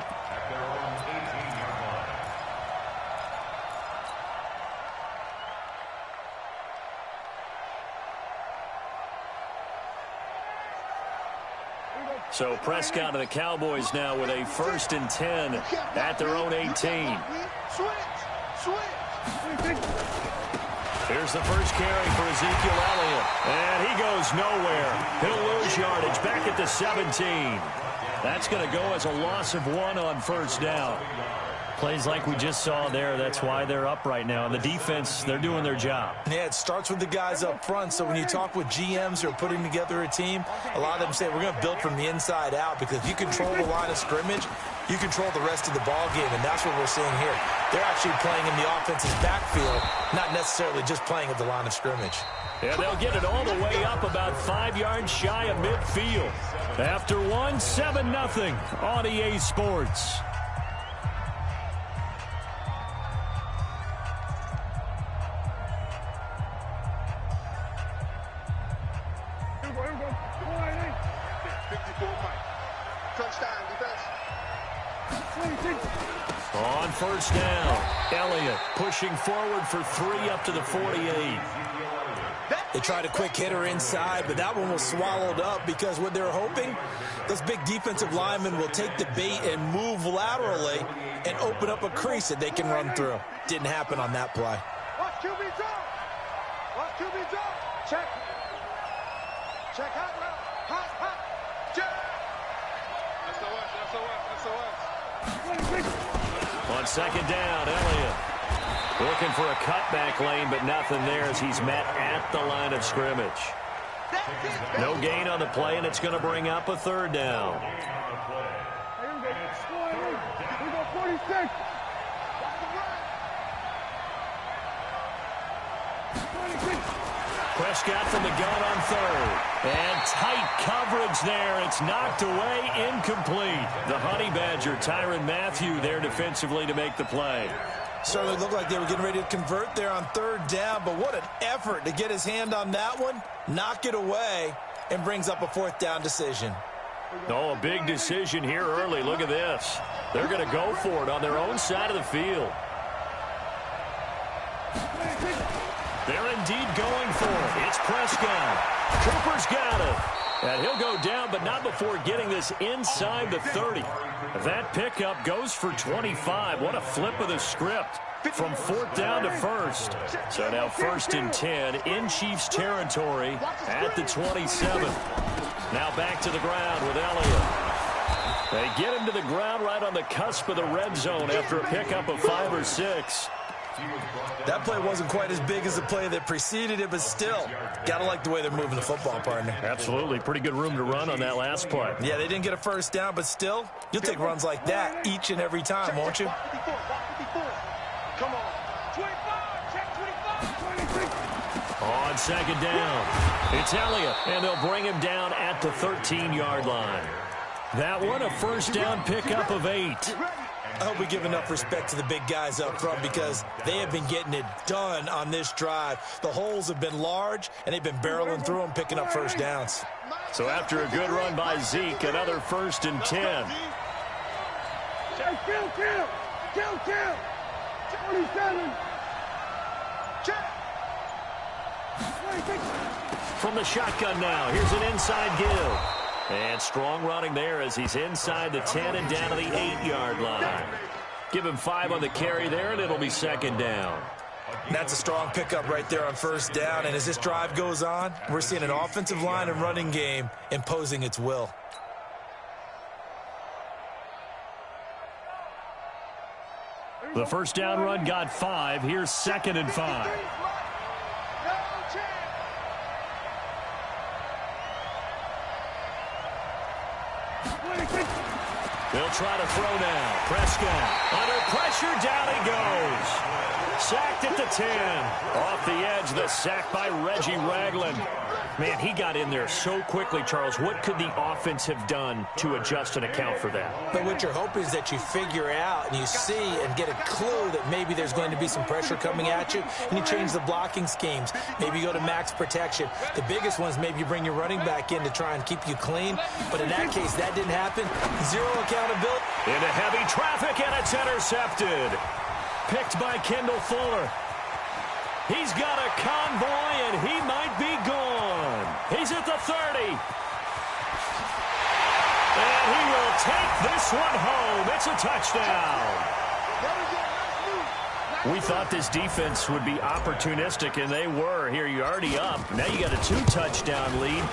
So Prescott and the Cowboys now with a 1st and 10 at their own 18. Here's the first carry for Ezekiel Elliott. And he goes nowhere. He'll lose yardage back at the 17. That's going to go as a loss of 1 on 1st down. Plays like we just saw there. That's why they're up right now. And the defense, they're doing their job. Yeah, it starts with the guys up front. So when you talk with GMs who are putting together a team, a lot of them say we're going to build from the inside out, because if you control the line of scrimmage, you control the rest of the ball game, and that's what we're seeing here. They're actually playing in the offense's backfield, not necessarily just playing at the line of scrimmage. Yeah, they'll get it all the way up about 5 yards shy of midfield. After 1, 7-0 on EA Sports. On 1st down, Elliott pushing forward for 3 up to the 48. They tried a quick hitter inside, but that one was swallowed up, because what they're hoping, those big defensive linemen will take the bait and move laterally and open up a crease that they can run through. Didn't happen on that play. Watch QB drop. Watch QB drop. Check. Check hot route. Hot. Check. SOS. On 2nd down, Elliott looking for a cutback lane, but nothing there as he's met at the line of scrimmage. No gain on the play, and it's going to bring up a 3rd down. We got 46. Prescott from the gun on 3rd. And tight coverage there. It's knocked away, incomplete. The Honey Badger, Tyrann Mathieu, there defensively to make the play. Certainly looked like they were getting ready to convert there on 3rd down, but what an effort to get his hand on that one, knock it away, and brings up a 4th down decision. Oh, a big decision here early. Look at this. They're going to go for it on their own side of the field. They're indeed going for it. It's Prescott. Cooper's got it. And he'll go down, but not before getting this inside the 30. That pickup goes for 25. What a flip of the script from 4th down to 1st. So now 1st and 10 in Chiefs territory at the 27. Now back to the ground with Elliott. They get him to the ground right on the cusp of the red zone after a pickup of 5 or 6. That play wasn't quite as big as the play that preceded it, but still, got to like the way they're moving the football, partner. Absolutely. Pretty good room to run on that last play. Yeah, they didn't get a 1st down, but still, you'll take runs like that each and every time, won't you? Come on. 25. Check 25. On 2nd down, it's Elliott, and they'll bring him down at the 13-yard line. That one, a 1st down pickup of 8. I hope we give enough respect to the big guys up front, because they have been getting it done on this drive. The holes have been large, and they've been barreling through them, picking up 1st downs. So after a good run by Zeke, another 1st and 10. Kill. 27. From the shotgun now, here's an inside give. And strong running there as he's inside the 10 and down to the 8-yard line. Give him 5 on the carry there, and it'll be 2nd down. That's a strong pickup right there on 1st down, and as this drive goes on, we're seeing an offensive line and running game imposing its will. The 1st down run got 5. Here's 2nd and 5. They'll try to throw now. Prescott under pressure. Down he goes. Sacked at the 10. Off the edge, the sack by Reggie Ragland. Man, he got in there so quickly, Charles. What could the offense have done to adjust and account for that? But what you're hoping is that you figure out and you see and get a clue that maybe there's going to be some pressure coming at you, and you change the blocking schemes. Maybe you go to max protection. The biggest one is maybe you bring your running back in to try and keep you clean. But in that case, that didn't happen. Zero accountability. Into heavy traffic, and it's intercepted. Picked by Kendall Fuller. He's got a convoy, and he might be gone. He's at the 30. And he will take this one home. It's a touchdown. We thought this defense would be opportunistic, and they were. Here, you're already up. Now you got a 2-touchdown lead.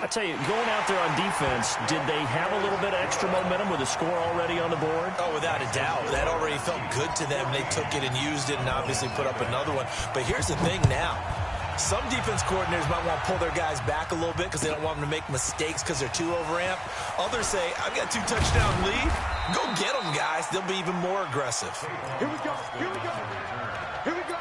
I tell you, going out there on defense, did they have a little bit of extra momentum with a score already on the board? Oh, without a doubt. That already felt good to them. They took it and used it and obviously put up another one. But here's the thing now. Some defense coordinators might want to pull their guys back a little bit because they don't want them to make mistakes because they're too overamped. Others say, I've got 2-touchdown lead. Go get them, guys. They'll be even more aggressive. Here we go. Here we go. Here we go.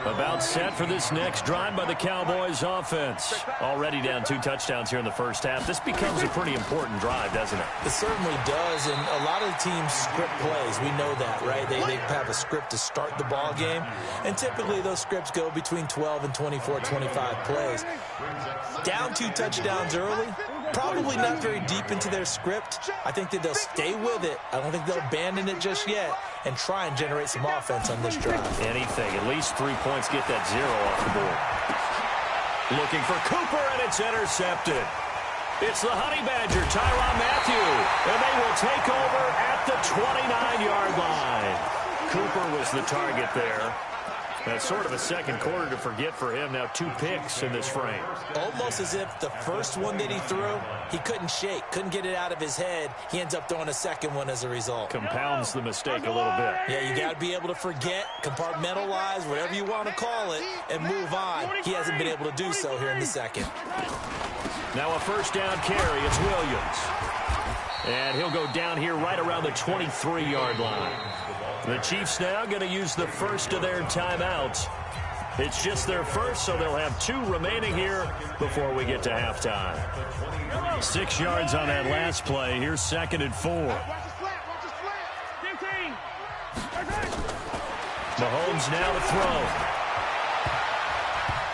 About set for this next drive by the Cowboys offense. Already down 2 touchdowns here in the first half. This becomes a pretty important drive, doesn't it? It certainly does, and a lot of the teams script plays. We know that, right? They have a script to start the ball game, and typically those scripts go between 12 and 24, 25 plays. Down 2 touchdowns early, probably not very deep into their script. I think that they'll stay with it. I don't think they'll abandon it just yet and try and generate some offense on this drive. Anything. At least 3 points, get that 0 off the board. Looking for Cooper, and it's intercepted. It's the Honey Badger, Tyrann Mathieu, and they will take over at the 29-yard line. Cooper was the target there. That's sort of a second quarter to forget for him. Now 2 picks in this frame. Almost as if the first one that he threw, he couldn't shake, couldn't get it out of his head. He ends up throwing a second one as a result. Compounds the mistake a little bit. Yeah, you got to be able to forget, compartmentalize, whatever you want to call it, and move on. He hasn't been able to do so here in the second. Now a first down carry. It's Williams. And he'll go down here right around the 23-yard line. The Chiefs now going to use the first of their timeouts. It's just their first, so they'll have 2 remaining here before we get to halftime. 6 yards on that last play. Here's 2nd and 4. Mahomes now to throw.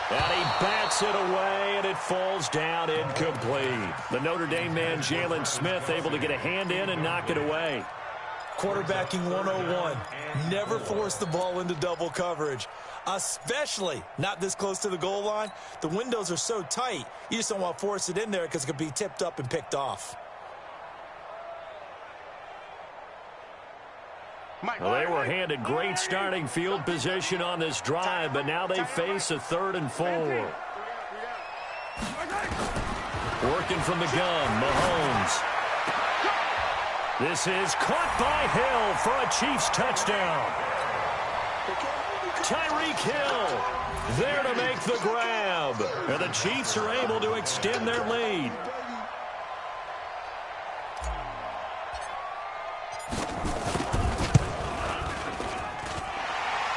And he bats it away, and it falls down incomplete. The Notre Dame man, Jalen Smith, able to get a hand in and knock it away. Quarterbacking 101. Never force the ball into double coverage, especially not this close to the goal line. The windows are so tight, you just don't want to force it in there because it could be tipped up and picked off. Well, they were handed great starting field position on this drive, but now they face a 3rd and 4. Working from the gun, Mahomes. This is caught by Hill for a Chiefs touchdown. Tyreek Hill there to make the grab. And the Chiefs are able to extend their lead.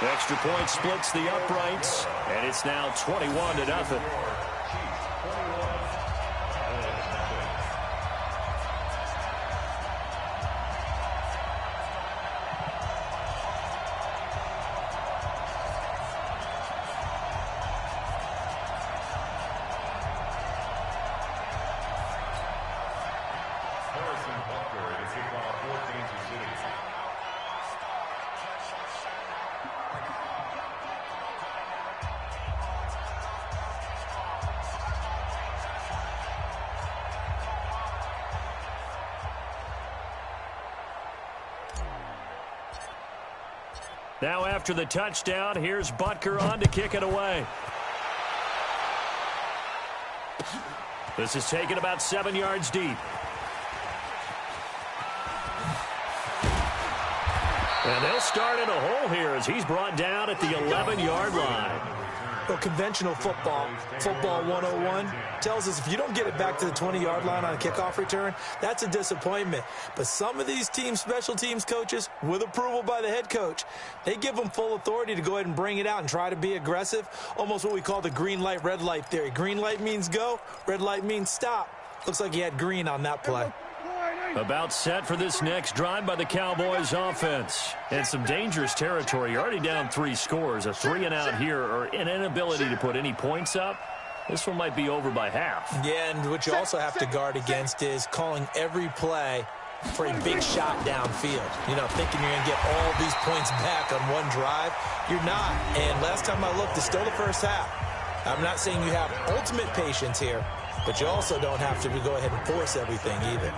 Extra point splits the uprights, and it's now 21-0. Now after the touchdown, here's Butker on to kick it away. This is taken about 7 yards deep. And they'll start in a hole here as he's brought down at the 11-yard line. Well, conventional football 101, tells us if you don't get it back to the 20-yard line on a kickoff return, that's a disappointment. But some of these special teams coaches, with approval by the head coach, they give them full authority to go ahead and bring it out and try to be aggressive, almost what we call the green light, red light theory. Green light means go, red light means stop. Looks like he had green on that play. About set for this next drive by the Cowboys offense. And some dangerous territory. You're already down 3 scores. A 3-and-out here, or an inability to put any points up. This one might be over by half. Yeah, and what you also have to guard against is calling every play for a big shot downfield. You know, thinking you're going to get all these points back on one drive. You're not. And last time I looked, it's still the first half. I'm not saying you have ultimate patience here, but you also don't have to go ahead and force everything either.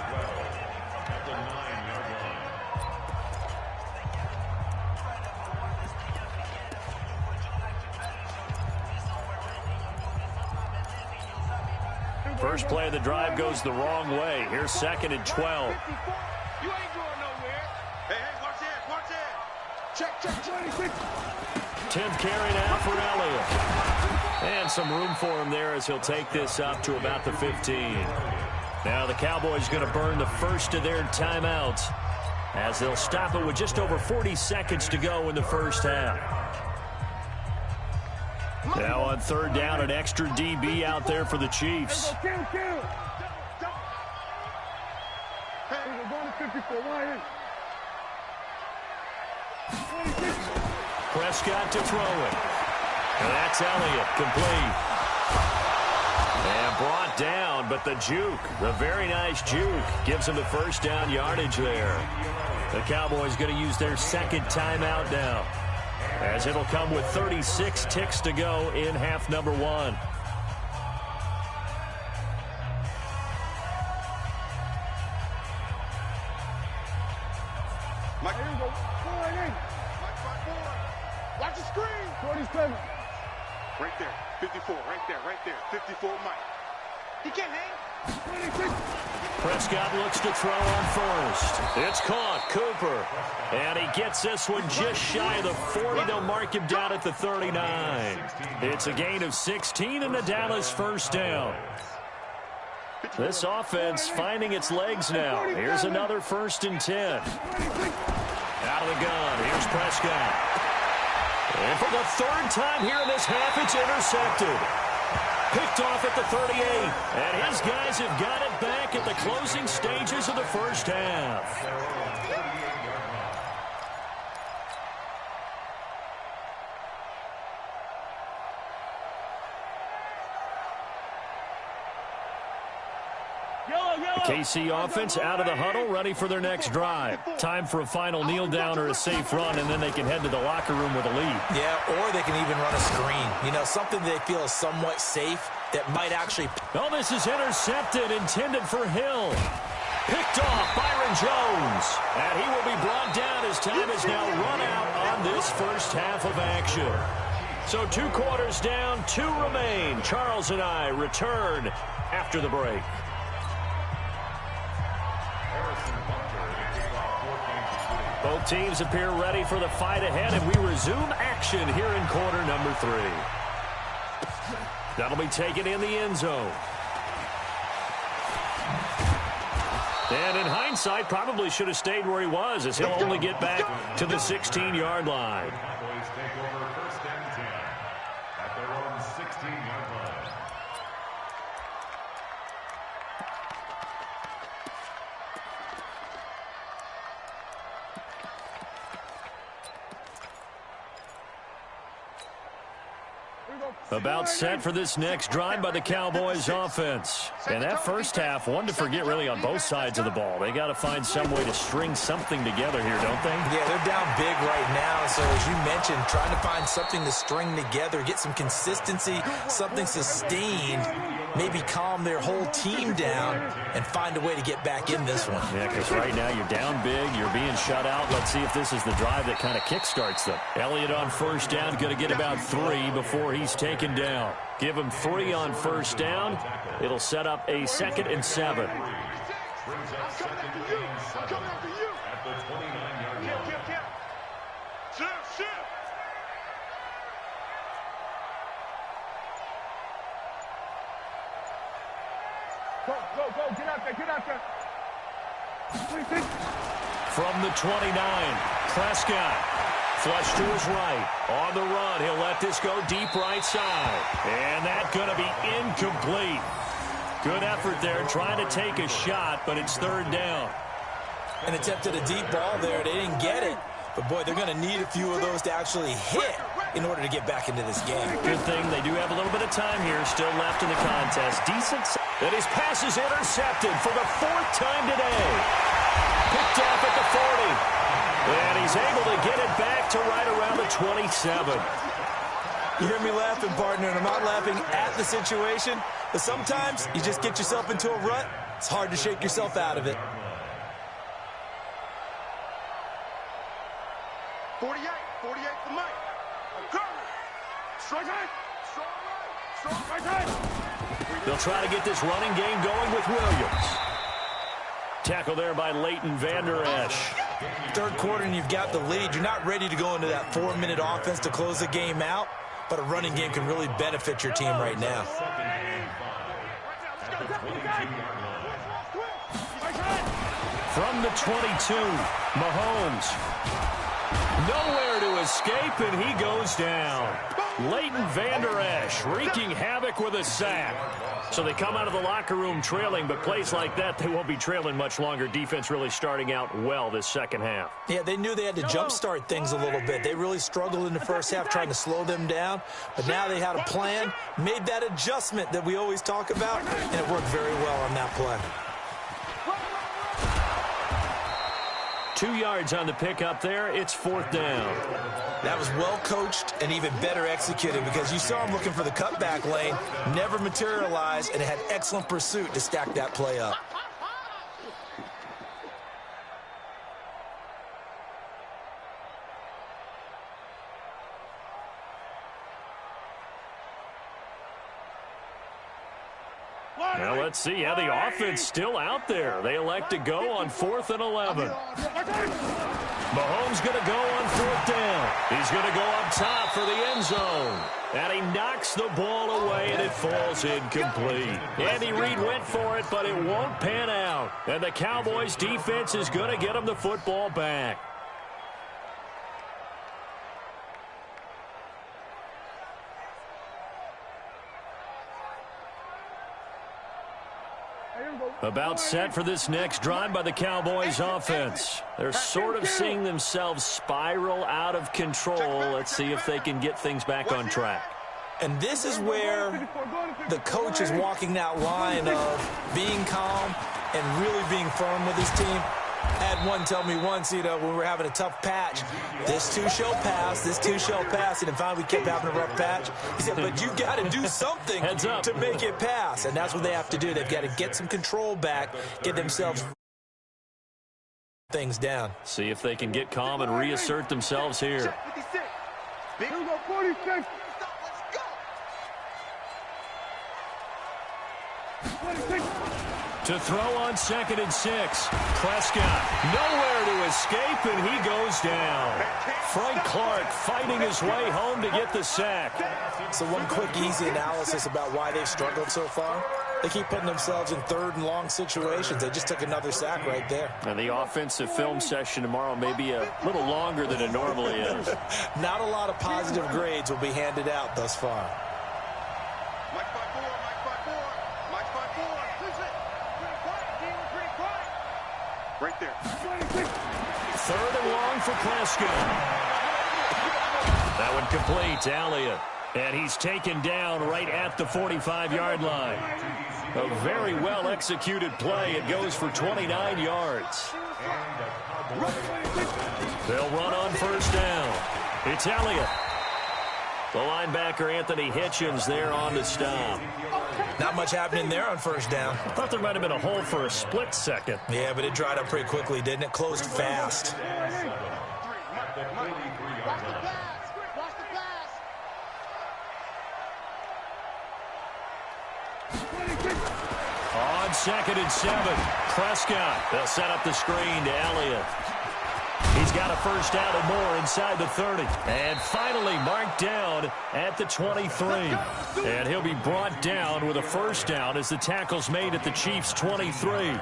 First play of the drive goes the wrong way. Here's 2nd and 12. You ain't going nowhere. Hey, watch that, watch that. Check, 26. 10th carry now for Elliott. And some room for him there as he'll take this up to about the 15. Now the Cowboys going to burn the first of their timeouts as they'll stop it with just over 40 seconds to go in the first half. Now on 3rd down, an extra DB out there for the Chiefs. Prescott to throw it. And that's Elliott, complete. And brought down, but the juke, the very nice juke, gives him the first down yardage there. The Cowboys going to use their 2nd timeout now, as it'll come with 36 ticks to go in half number 1. Mike, here we go. Watch the screen. 47. Right there. 54. Right there. 54, Mike. He can't hang. 26. Prescott looks to throw on first. It's caught. Cooper. And he gets this one just shy of the 40. They'll mark him down at the 39. It's a gain of 16 and the Dallas first down. This offense finding its legs now. Here's another 1st and 10. Out of the gun. Here's Prescott. And for the 3rd time here in this half, it's intercepted. Picked off at the 38. And his guys have got it back at the closing stages of the first half. KC offense out of the huddle, ready for their next drive. Time for a final kneel down or a safe run, and then they can head to the locker room with a lead. Yeah, or they can even run a screen. You know, something they feel is somewhat safe that might actually... Oh, this is intercepted, intended for Hill. Picked off, Byron Jones. And he will be brought down as time is now run out on this first half of action. So 2 quarters down, 2 remain. Charles and I return after the break. Both teams appear ready for the fight ahead, and we resume action here in quarter number 3. That'll be taken in the end zone. And in hindsight, probably should have stayed where he was, as he'll only get back to the 16-yard line. Cowboys take over 1st and 10 at their own 16-yard line. About set for this next drive by the Cowboys offense. And that first half, one to forget really on both sides of the ball. They got to find some way to string something together here, don't they? Yeah, they're down big right now. So as you mentioned, trying to find something to string together, get some consistency, something sustained, maybe calm their whole team down and find a way to get back in this one. Yeah, because right now you're down big, you're being shut out. Let's see if this is the drive that kind of kickstarts them. Elliott on first down, going to get about 3 before he's taken down. Give him 3 on first down. It'll set up a 2nd and 7. Brings up 2nd and 7 at the 29-yard line. Shift. Go, get out there. From the 29, Prescott. Flush to his right. On the run, he'll let this go deep right side. And that's going to be incomplete. Good effort there, trying to take a shot, but it's 3rd down. And attempted a deep ball there. They didn't get it. But, boy, they're going to need a few of those to actually hit in order to get back into this game. Good thing they do have a little bit of time here still left in the contest. Decent. And his pass is intercepted for the 4th time today. Picked off at the 40. And he's able to get it back to right around the 27. You hear me laughing, partner, and I'm not laughing at the situation, but sometimes you just get yourself into a rut. It's hard to shake yourself out of it. 48 for Mike. Strike right. Strong right. They'll try to get this running game going with Williams. Tackle there by Leighton Vander Esch. Third quarter and you've got the lead. You're not ready to go into that 4-minute offense to close the game out, but a running game can really benefit your team right now. From the 22, Mahomes. Nowhere to escape, and he goes down. Leighton Vander Esch wreaking havoc with a sack. So they come out of the locker room trailing, but plays like that, they won't be trailing much longer. Defense really starting out well this second half. Yeah, they knew they had to jumpstart things a little bit. They really struggled in the first half trying to slow them down, but now they had a plan, made that adjustment that we always talk about, and it worked very well on that play. 2 yards on the pickup there. It's 4th down. That was well coached and even better executed because you saw him looking for the cutback lane, never materialized, and had excellent pursuit to stack that play up. Now let's see how the offense still out there. They elect to go on 4th and 11. Mahomes going to go on 4th down. He's going to go up top for the end zone. And he knocks the ball away, and it falls incomplete. Andy Reid went for it, but it won't pan out. And the Cowboys' defense is going to get him the football back. About set for this next drive by the Cowboys offense. They're sort of seeing themselves spiral out of control. Let's see if they can get things back on track. And this is where the coach is walking that line of being calm and really being firm with his team. I had one tell me once, when we were having a tough patch, this too shall pass, this too shall pass, and finally we kept having a rough patch. He said, but you've got to do something to make it pass, and that's what they have to do. They've got to get some control back, get themselves things down. See if they can get calm and reassert themselves here. Here we go, 46. 26. To throw on 2nd and 6. Prescott nowhere to escape, and he goes down. Frank Clark fighting his way home to get the sack. So one quick, easy analysis about why they've struggled so far. They keep putting themselves in 3rd and long situations. They just took another sack right there. And the offensive film session tomorrow may be a little longer than it normally is. Not a lot of positive grades will be handed out thus far. Right there. 3rd and long for Prescott. That one complete to Elliott. And he's taken down right at the 45-yard line. A very well-executed play. It goes for 29 yards. They'll run on 1st down. It's Elliott. The linebacker, Anthony Hitchens, there on the stop. Not much happening there on 1st down. I thought there might have been a hole for a split second. Yeah, but it dried up pretty quickly, didn't it? Closed fast. On 2nd and 7, Prescott. They'll set up the screen to Elliott. He's got a 1st down and more inside the 30. And finally marked down at the 23. And he'll be brought down with a 1st down as the tackle's made at the Chiefs' 23.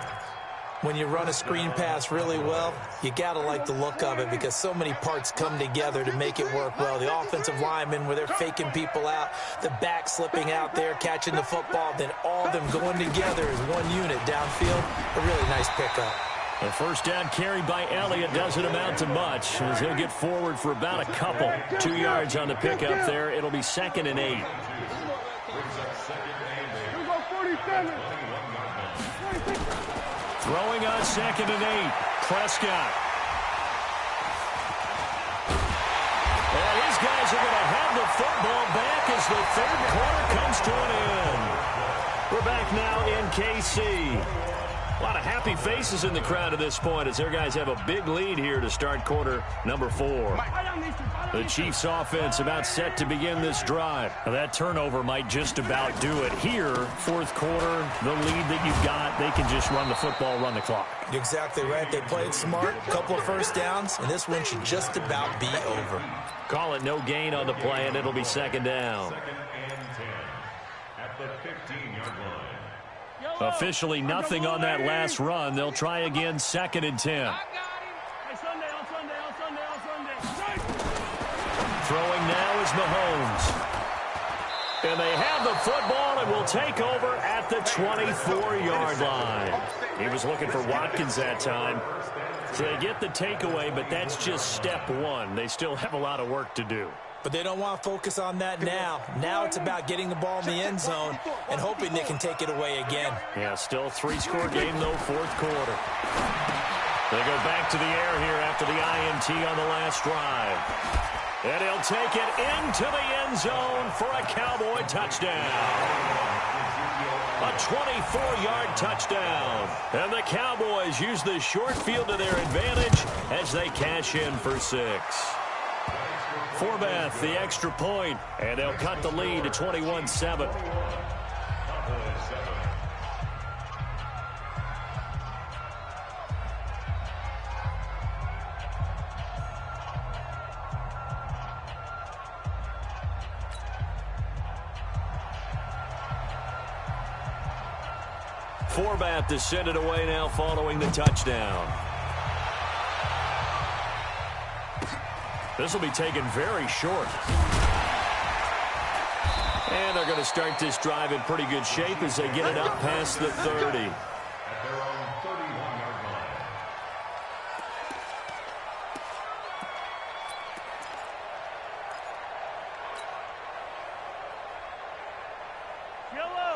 When you run a screen pass really well, you got to like the look of it because so many parts come together to make it work well. The offensive linemen where they're faking people out, the back slipping out there, catching the football, then all of them going together as one unit downfield. A really nice pickup. The 1st down carry by Elliott doesn't amount to much as he'll get forward for about a couple. 2 yards on the pickup there. It'll be 2nd and 8. Here we go, 47. Throwing on 2nd and 8. Prescott. And his guys are going to have the football football back as the third quarter comes to an end. We're back now in KC. A lot of happy faces in the crowd at this point as their guys have a big lead here to start quarter number 4. The Chiefs offense about set to begin this drive. Now that turnover might just about do it here. Fourth quarter, the lead that you've got, they can just run the football, run the clock. You're exactly right. They played smart, a couple of first downs, and this one should just about be over. Call it no gain on the play, and it'll be second down. Second and 10 at the 15-yard line. Officially nothing on that last run. They'll try again, second and 10. Throwing now is Mahomes. And they have the football and will take over at the 24-yard line. He was looking for Watkins that time. So they get the takeaway, but that's just step one. They still have a lot of work to do. But they don't want to focus on that now. Now it's about getting the ball in the end zone and hoping they can take it away again. Yeah, still a 3-score game, though, fourth quarter. They go back to the air here after the INT on the last drive. And he'll take it into the end zone for a Cowboy touchdown. A 24-yard touchdown. And the Cowboys use the short field to their advantage as they cash in for 6. Forbath, the extra point, and they'll cut the lead to 21-7. Forbath to send it away now following the touchdown. This will be taken very short. And they're going to start this drive in pretty good shape as they get it up past the 30. At their own 31-yard line.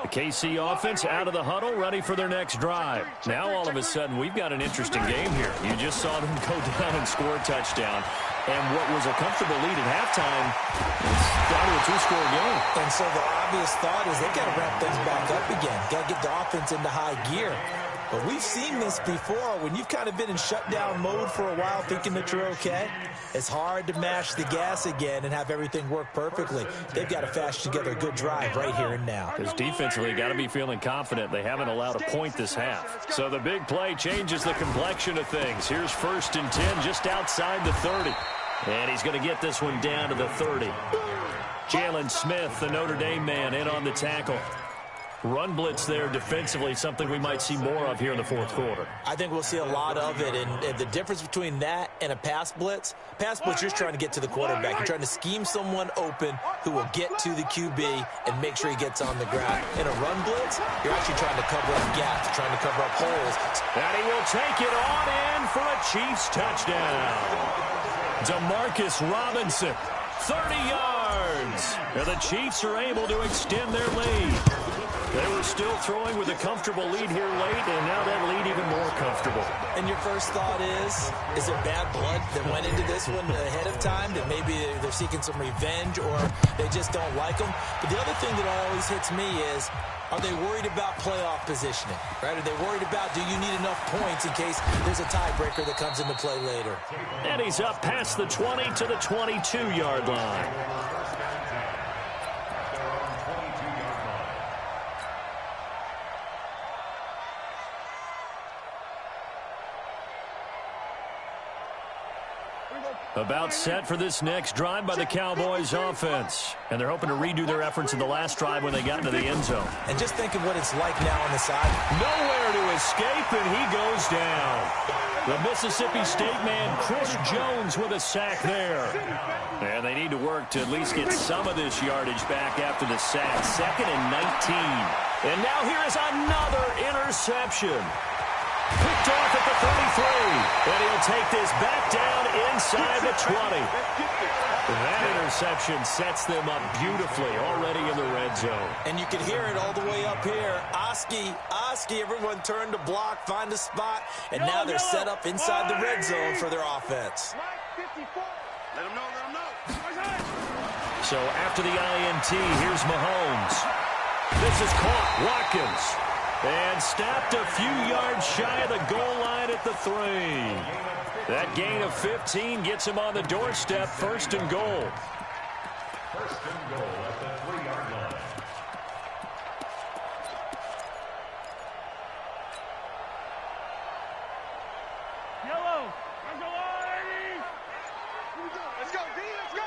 The KC offense out of the huddle, ready for their next drive. Now all of a sudden we've got an interesting game here. You just saw them go down and score a touchdown. And what was a comfortable lead at halftime is down to a 2-score game. And so the obvious thought is they got to ramp things back up again. Got to get the offense into high gear. But we've seen this before. When you've kind of been in shutdown mode for a while thinking that you're okay, it's hard to mash the gas again and have everything work perfectly. They've got to fashion together a good drive right here and now. Because defensively, got to be feeling confident. They haven't allowed a point this half. So the big play changes the complexion of things. Here's 1st and 10 just outside the 30. And he's going to get this one down to the 30. Jalen Smith, the Notre Dame man, in on the tackle. Run blitz there defensively, something we might see more of here in the fourth quarter. I think we'll see a lot of it, and the difference between that and a pass blitz, you're just trying to get to the quarterback. You're trying to scheme someone open who will get to the QB and make sure he gets on the ground. In a run blitz, you're actually trying to cover up gaps, trying to cover up holes. And he will take it on in for a Chiefs touchdown. Demarcus Robinson, 30 yards. And the Chiefs are able to extend their lead. They were still throwing with a comfortable lead here late, and now that lead even more comfortable. And your first thought is it bad blood that went into this one ahead of time, that maybe they're seeking some revenge or they just don't like them? But the other thing that always hits me is, are they worried about playoff positioning? Right? Are they worried about, do you need enough points in case there's a tiebreaker that comes into play later? And he's up past the 20 to the 22-yard line. About set for this next drive by the Cowboys offense. And they're hoping to redo their efforts in the last drive when they got into the end zone. And just think of what it's like now on the side. Nowhere to escape, and he goes down. The Mississippi State man, Chris Jones, with a sack there. And they need to work to at least get some of this yardage back after the sack. 2nd and 19. And now here is another interception. Picked off at the 33. And he'll take this back down inside the 20. That interception sets them up beautifully already in the red zone. And you can hear it all the way up here. Oski, everyone turned to block, find a spot, and now they're set up inside the red zone for their offense. Let him know, let him know. So after the INT, here's Mahomes. This is caught. Watkins. And stopped a few yards shy of the goal line at the 3. That gain of 15 gets him on the doorstep. 1st and goal. 1st and goal at the 3-yard line. Yellow. Angelini. Let's go, D. Let's go.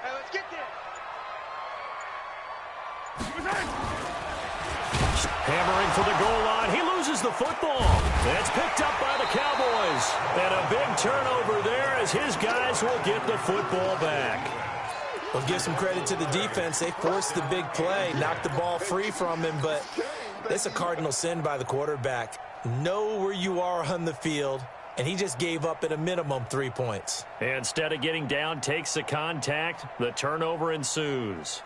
Hey, let's get there. Hammering for the goal line. He loses the football. It's picked up by the Cowboys. And a big turnover there as his guys will get the football back. Well, give some credit to the defense. They forced the big play, knocked the ball free from him, but it's a cardinal sin by the quarterback. Know where you are on the field, and he just gave up at a minimum 3 points. Instead of getting down, takes the contact. The turnover ensues.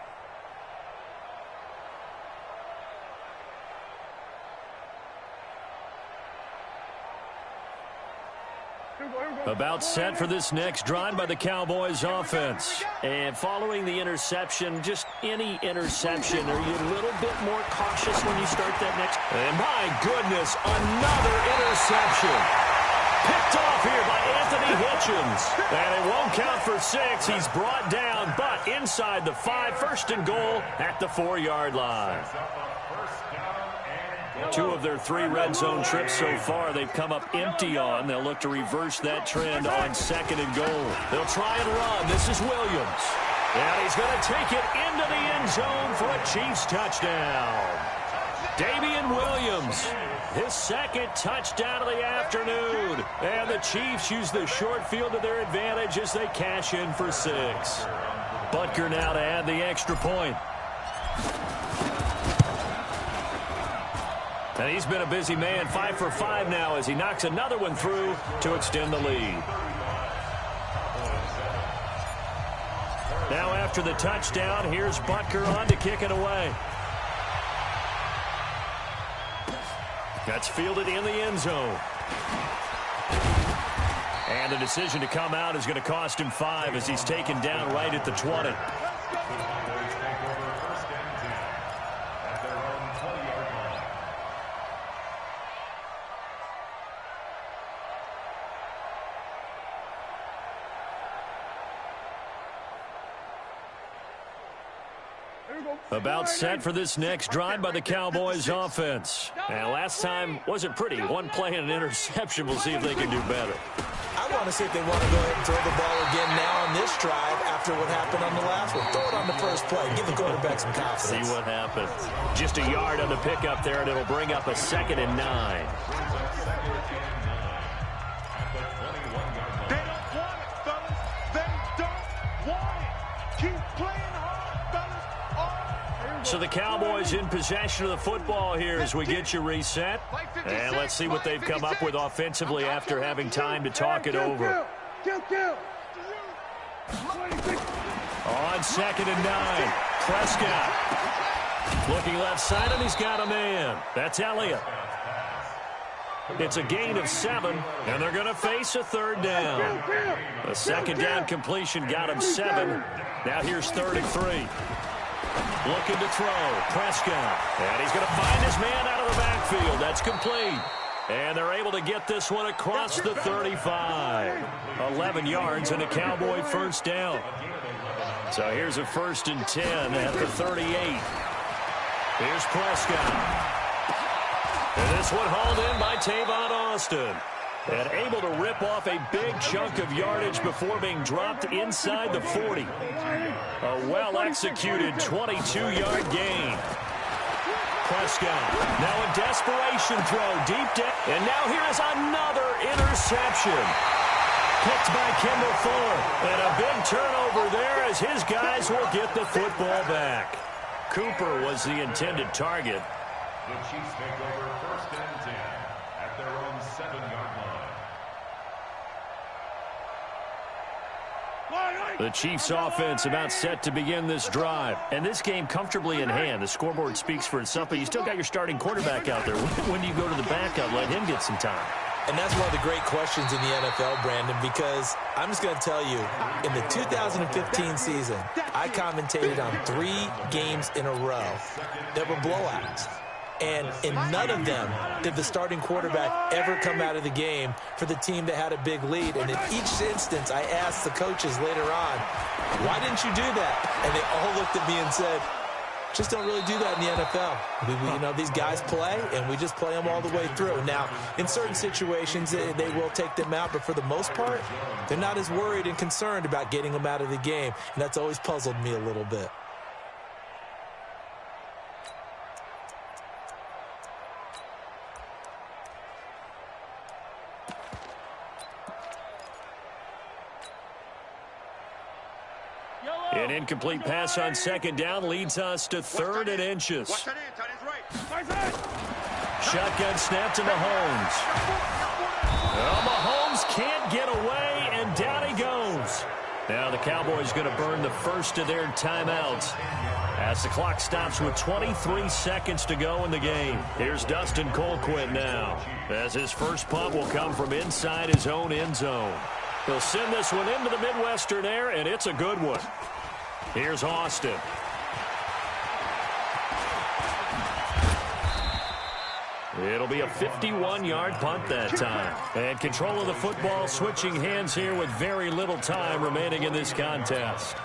About set for this next drive by the Cowboys offense. And following the interception, just any interception, are you a little bit more cautious when you start that next? And my goodness, another interception. Picked off here by Anthony Hitchens. And it won't count for 6. He's brought down, but inside the 5, 1st and goal at the 4-yard line. 2 of their 3 red zone trips so far they've come up empty on. They'll look to reverse that trend on 2nd and goal. They'll try and run. This is Williams. And he's going to take it into the end zone for a Chiefs touchdown. Damian Williams, his 2nd touchdown of the afternoon. And the Chiefs use the short field to their advantage as they cash in for 6. Butker now to add the extra point. And he's been a busy man, 5 for 5 now as he knocks another one through to extend the lead. Now after the touchdown, here's Butker on to kick it away. That's fielded in the end zone. And the decision to come out is going to cost him 5 as he's taken down right at the 20. About set for this next drive by the Cowboys offense. And last time wasn't pretty. One play and an interception. We'll see if they can do better. I want to see if they want to go ahead and throw the ball again now on this drive after what happened on the last one. Throw it on the first play. Give the quarterback some confidence. See what happens. Just a yard on the pickup there, and it'll bring up a 2nd and 9. They don't want it, fellas. They don't want it. Keep playing hard, fellas. So the Cowboys in possession of the football here as we get you reset. And let's see what they've come up with offensively after having time to talk it over. On 2nd and 9, Prescott. Looking left side, and he's got a man. That's Elliott. It's a gain of 7, and they're going to face a 3rd down. A 2nd down completion got him 7. Now here's 3rd and 3. Looking to throw. Prescott. And he's going to find his man out of the backfield. That's complete. And they're able to get this one across the 35. 11 yards and a Cowboy 1st down. So here's a 1st and 10 at the 38. Here's Prescott. And this one hauled in by Tavon Austin. And able to rip off a big chunk of yardage before being dropped inside the 40. A well-executed 22-yard gain. Prescott, now a desperation throw deep down. And now here is another interception. Picked by Kendall Fuller. And a big turnover there as his guys will get the football back. Cooper was the intended target. The Chiefs take over 1st and 10 at their own 7-yard line. The Chiefs offense about set to begin this drive. And this game comfortably in hand. The scoreboard speaks for itself, but you still got your starting quarterback out there. When do you go to the backup? Let him get some time. And that's one of the great questions in the NFL, Brandon, because I'm just going to tell you, in the 2015 season, I commentated on 3 games in a row that were blowouts. And in none of them did the starting quarterback ever come out of the game for the team that had a big lead. And in each instance, I asked the coaches later on, why didn't you do that? And they all looked at me and said, just don't really do that in the NFL. You know, these guys play, and we just play them all the way through. Now, in certain situations, they will take them out, but for the most part, they're not as worried and concerned about getting them out of the game. And that's always puzzled me a little bit. An incomplete pass on second down leads us to 3rd and inches. Shotgun snap to Mahomes. Mahomes can't get away, and down he goes. Now the Cowboys going to burn the first of their timeouts as the clock stops with 23 seconds to go in the game. Here's Dustin Colquitt now, as his first punt will come from inside his own end zone. He'll send this one into the Midwestern air, and it's a good one. Here's Austin. It'll be a 51-yard punt that time. And control of the football switching hands here with very little time remaining in this contest.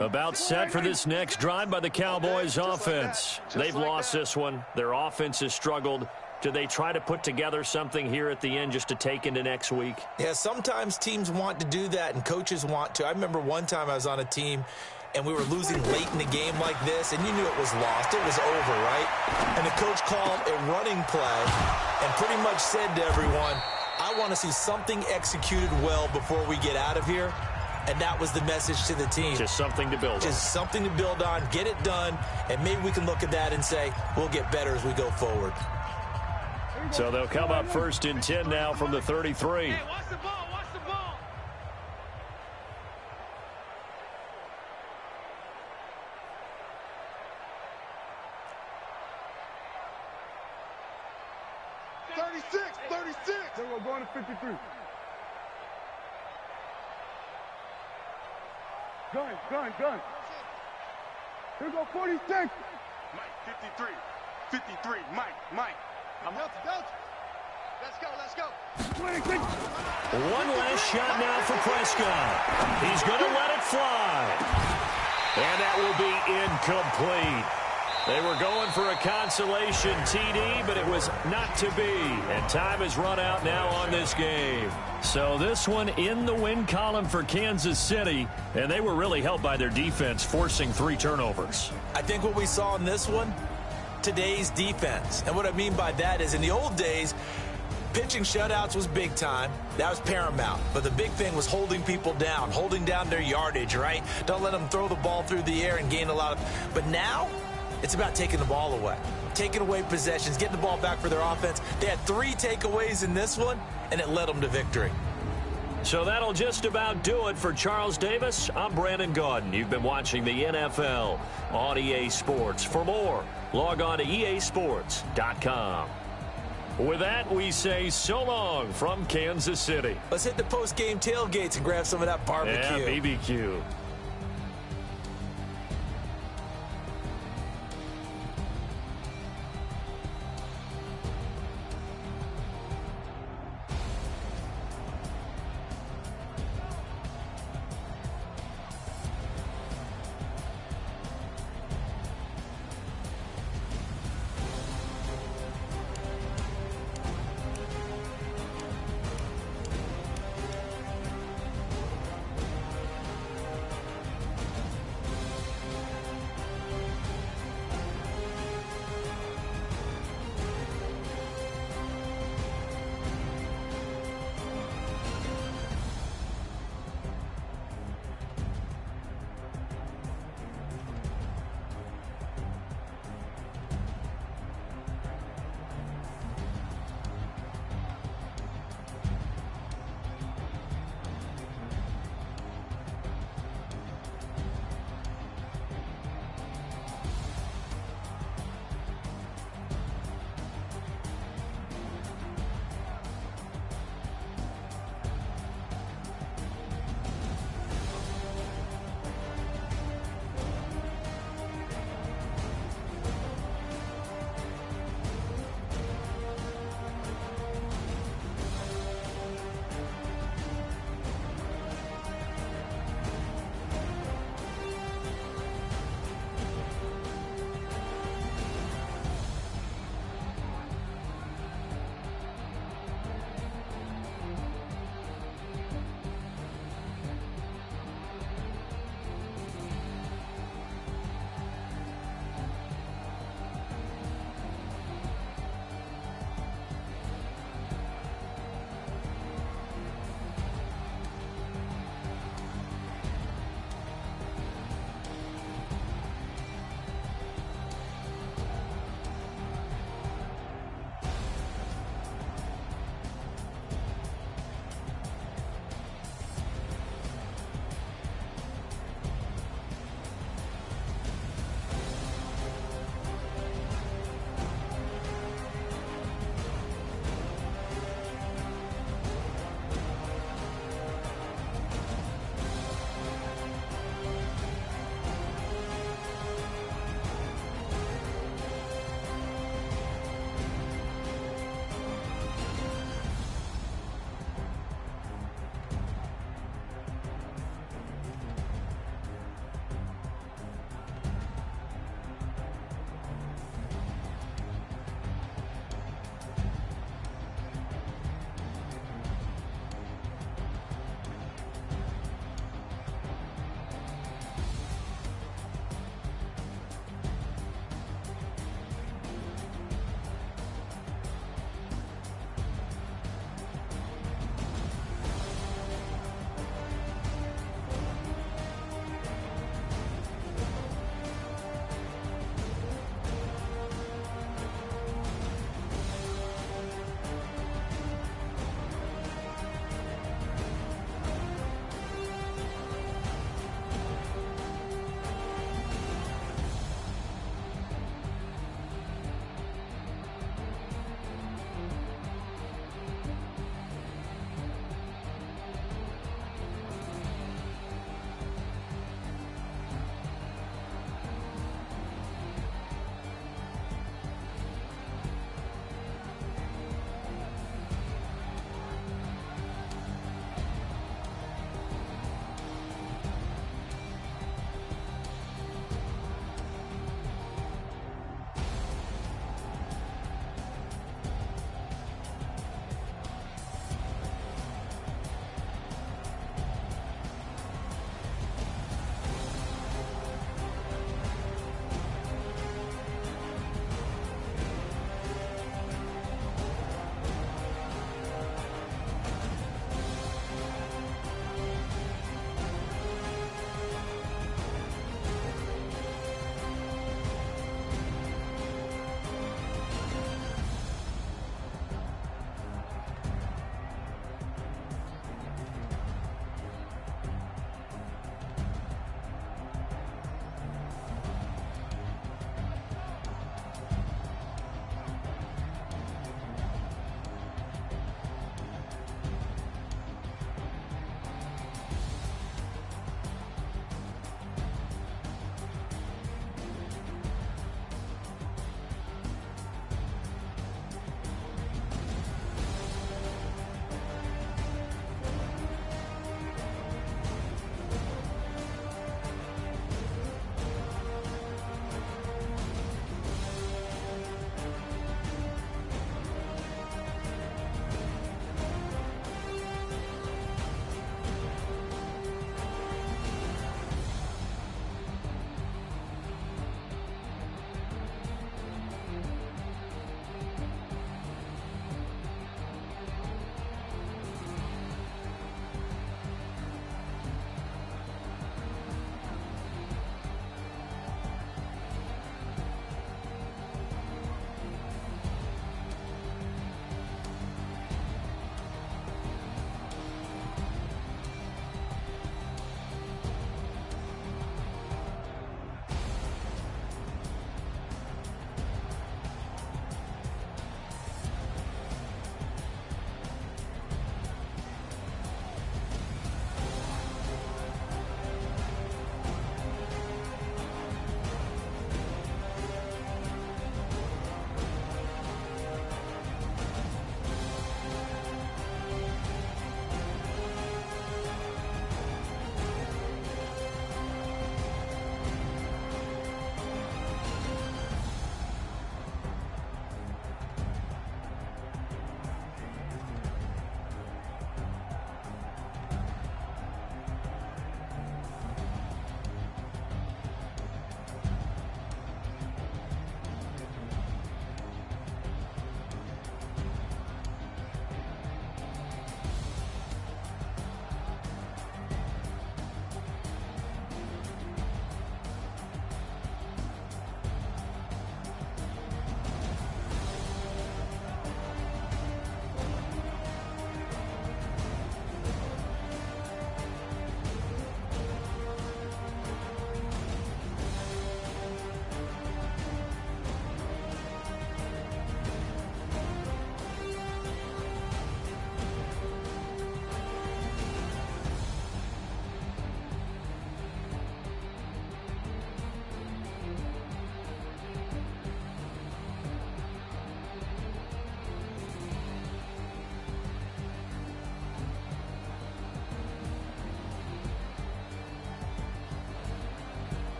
About set for this next drive by the Cowboys offense. They've lost this one. Their offense has struggled. Do they try to put together something here at the end just to take into next week? Yeah, sometimes teams want to do that and coaches want to. I remember one time I was on a team and we were losing late in the game like this, and you knew it was lost. It was over, right? And the coach called a running play and pretty much said to everyone, I want to see something executed well before we get out of here. And that was the message to the team. Just something to build on. Just something to build on, get it done, and maybe we can look at that and say, we'll get better as we go forward. So they'll come up 1st and 10 now from the 33. Hey, watch the ball, watch the ball. Then we're going to 53. Gun. Here we go, 46. Mike, 53, Mike. I'm up. Let's go. 26. One last shot now for Prescott. He's going to let it fly. And that will be incomplete. They were going for a consolation TD, but it was not to be. And time has run out now on this game. So this one in the win column for Kansas City, and they were really helped by their defense, forcing 3 turnovers. I think what we saw in this one, today's defense. And what I mean by that is in the old days, pitching shutouts was big time. That was paramount. But the big thing was holding people down, holding down their yardage, right? Don't let them throw the ball through the air and gain a lot of... But now, it's about taking the ball away. Taking away possessions, getting the ball back for their offense. They had 3 takeaways in this one, and it led them to victory. So that'll just about do it for Charles Davis. I'm Brandon Gaudin. You've been watching the NFL on EA Sports. For more, log on to easports.com. With that, we say so long from Kansas City. Let's hit the post-game tailgates and grab some of that barbecue. Yeah, BBQ.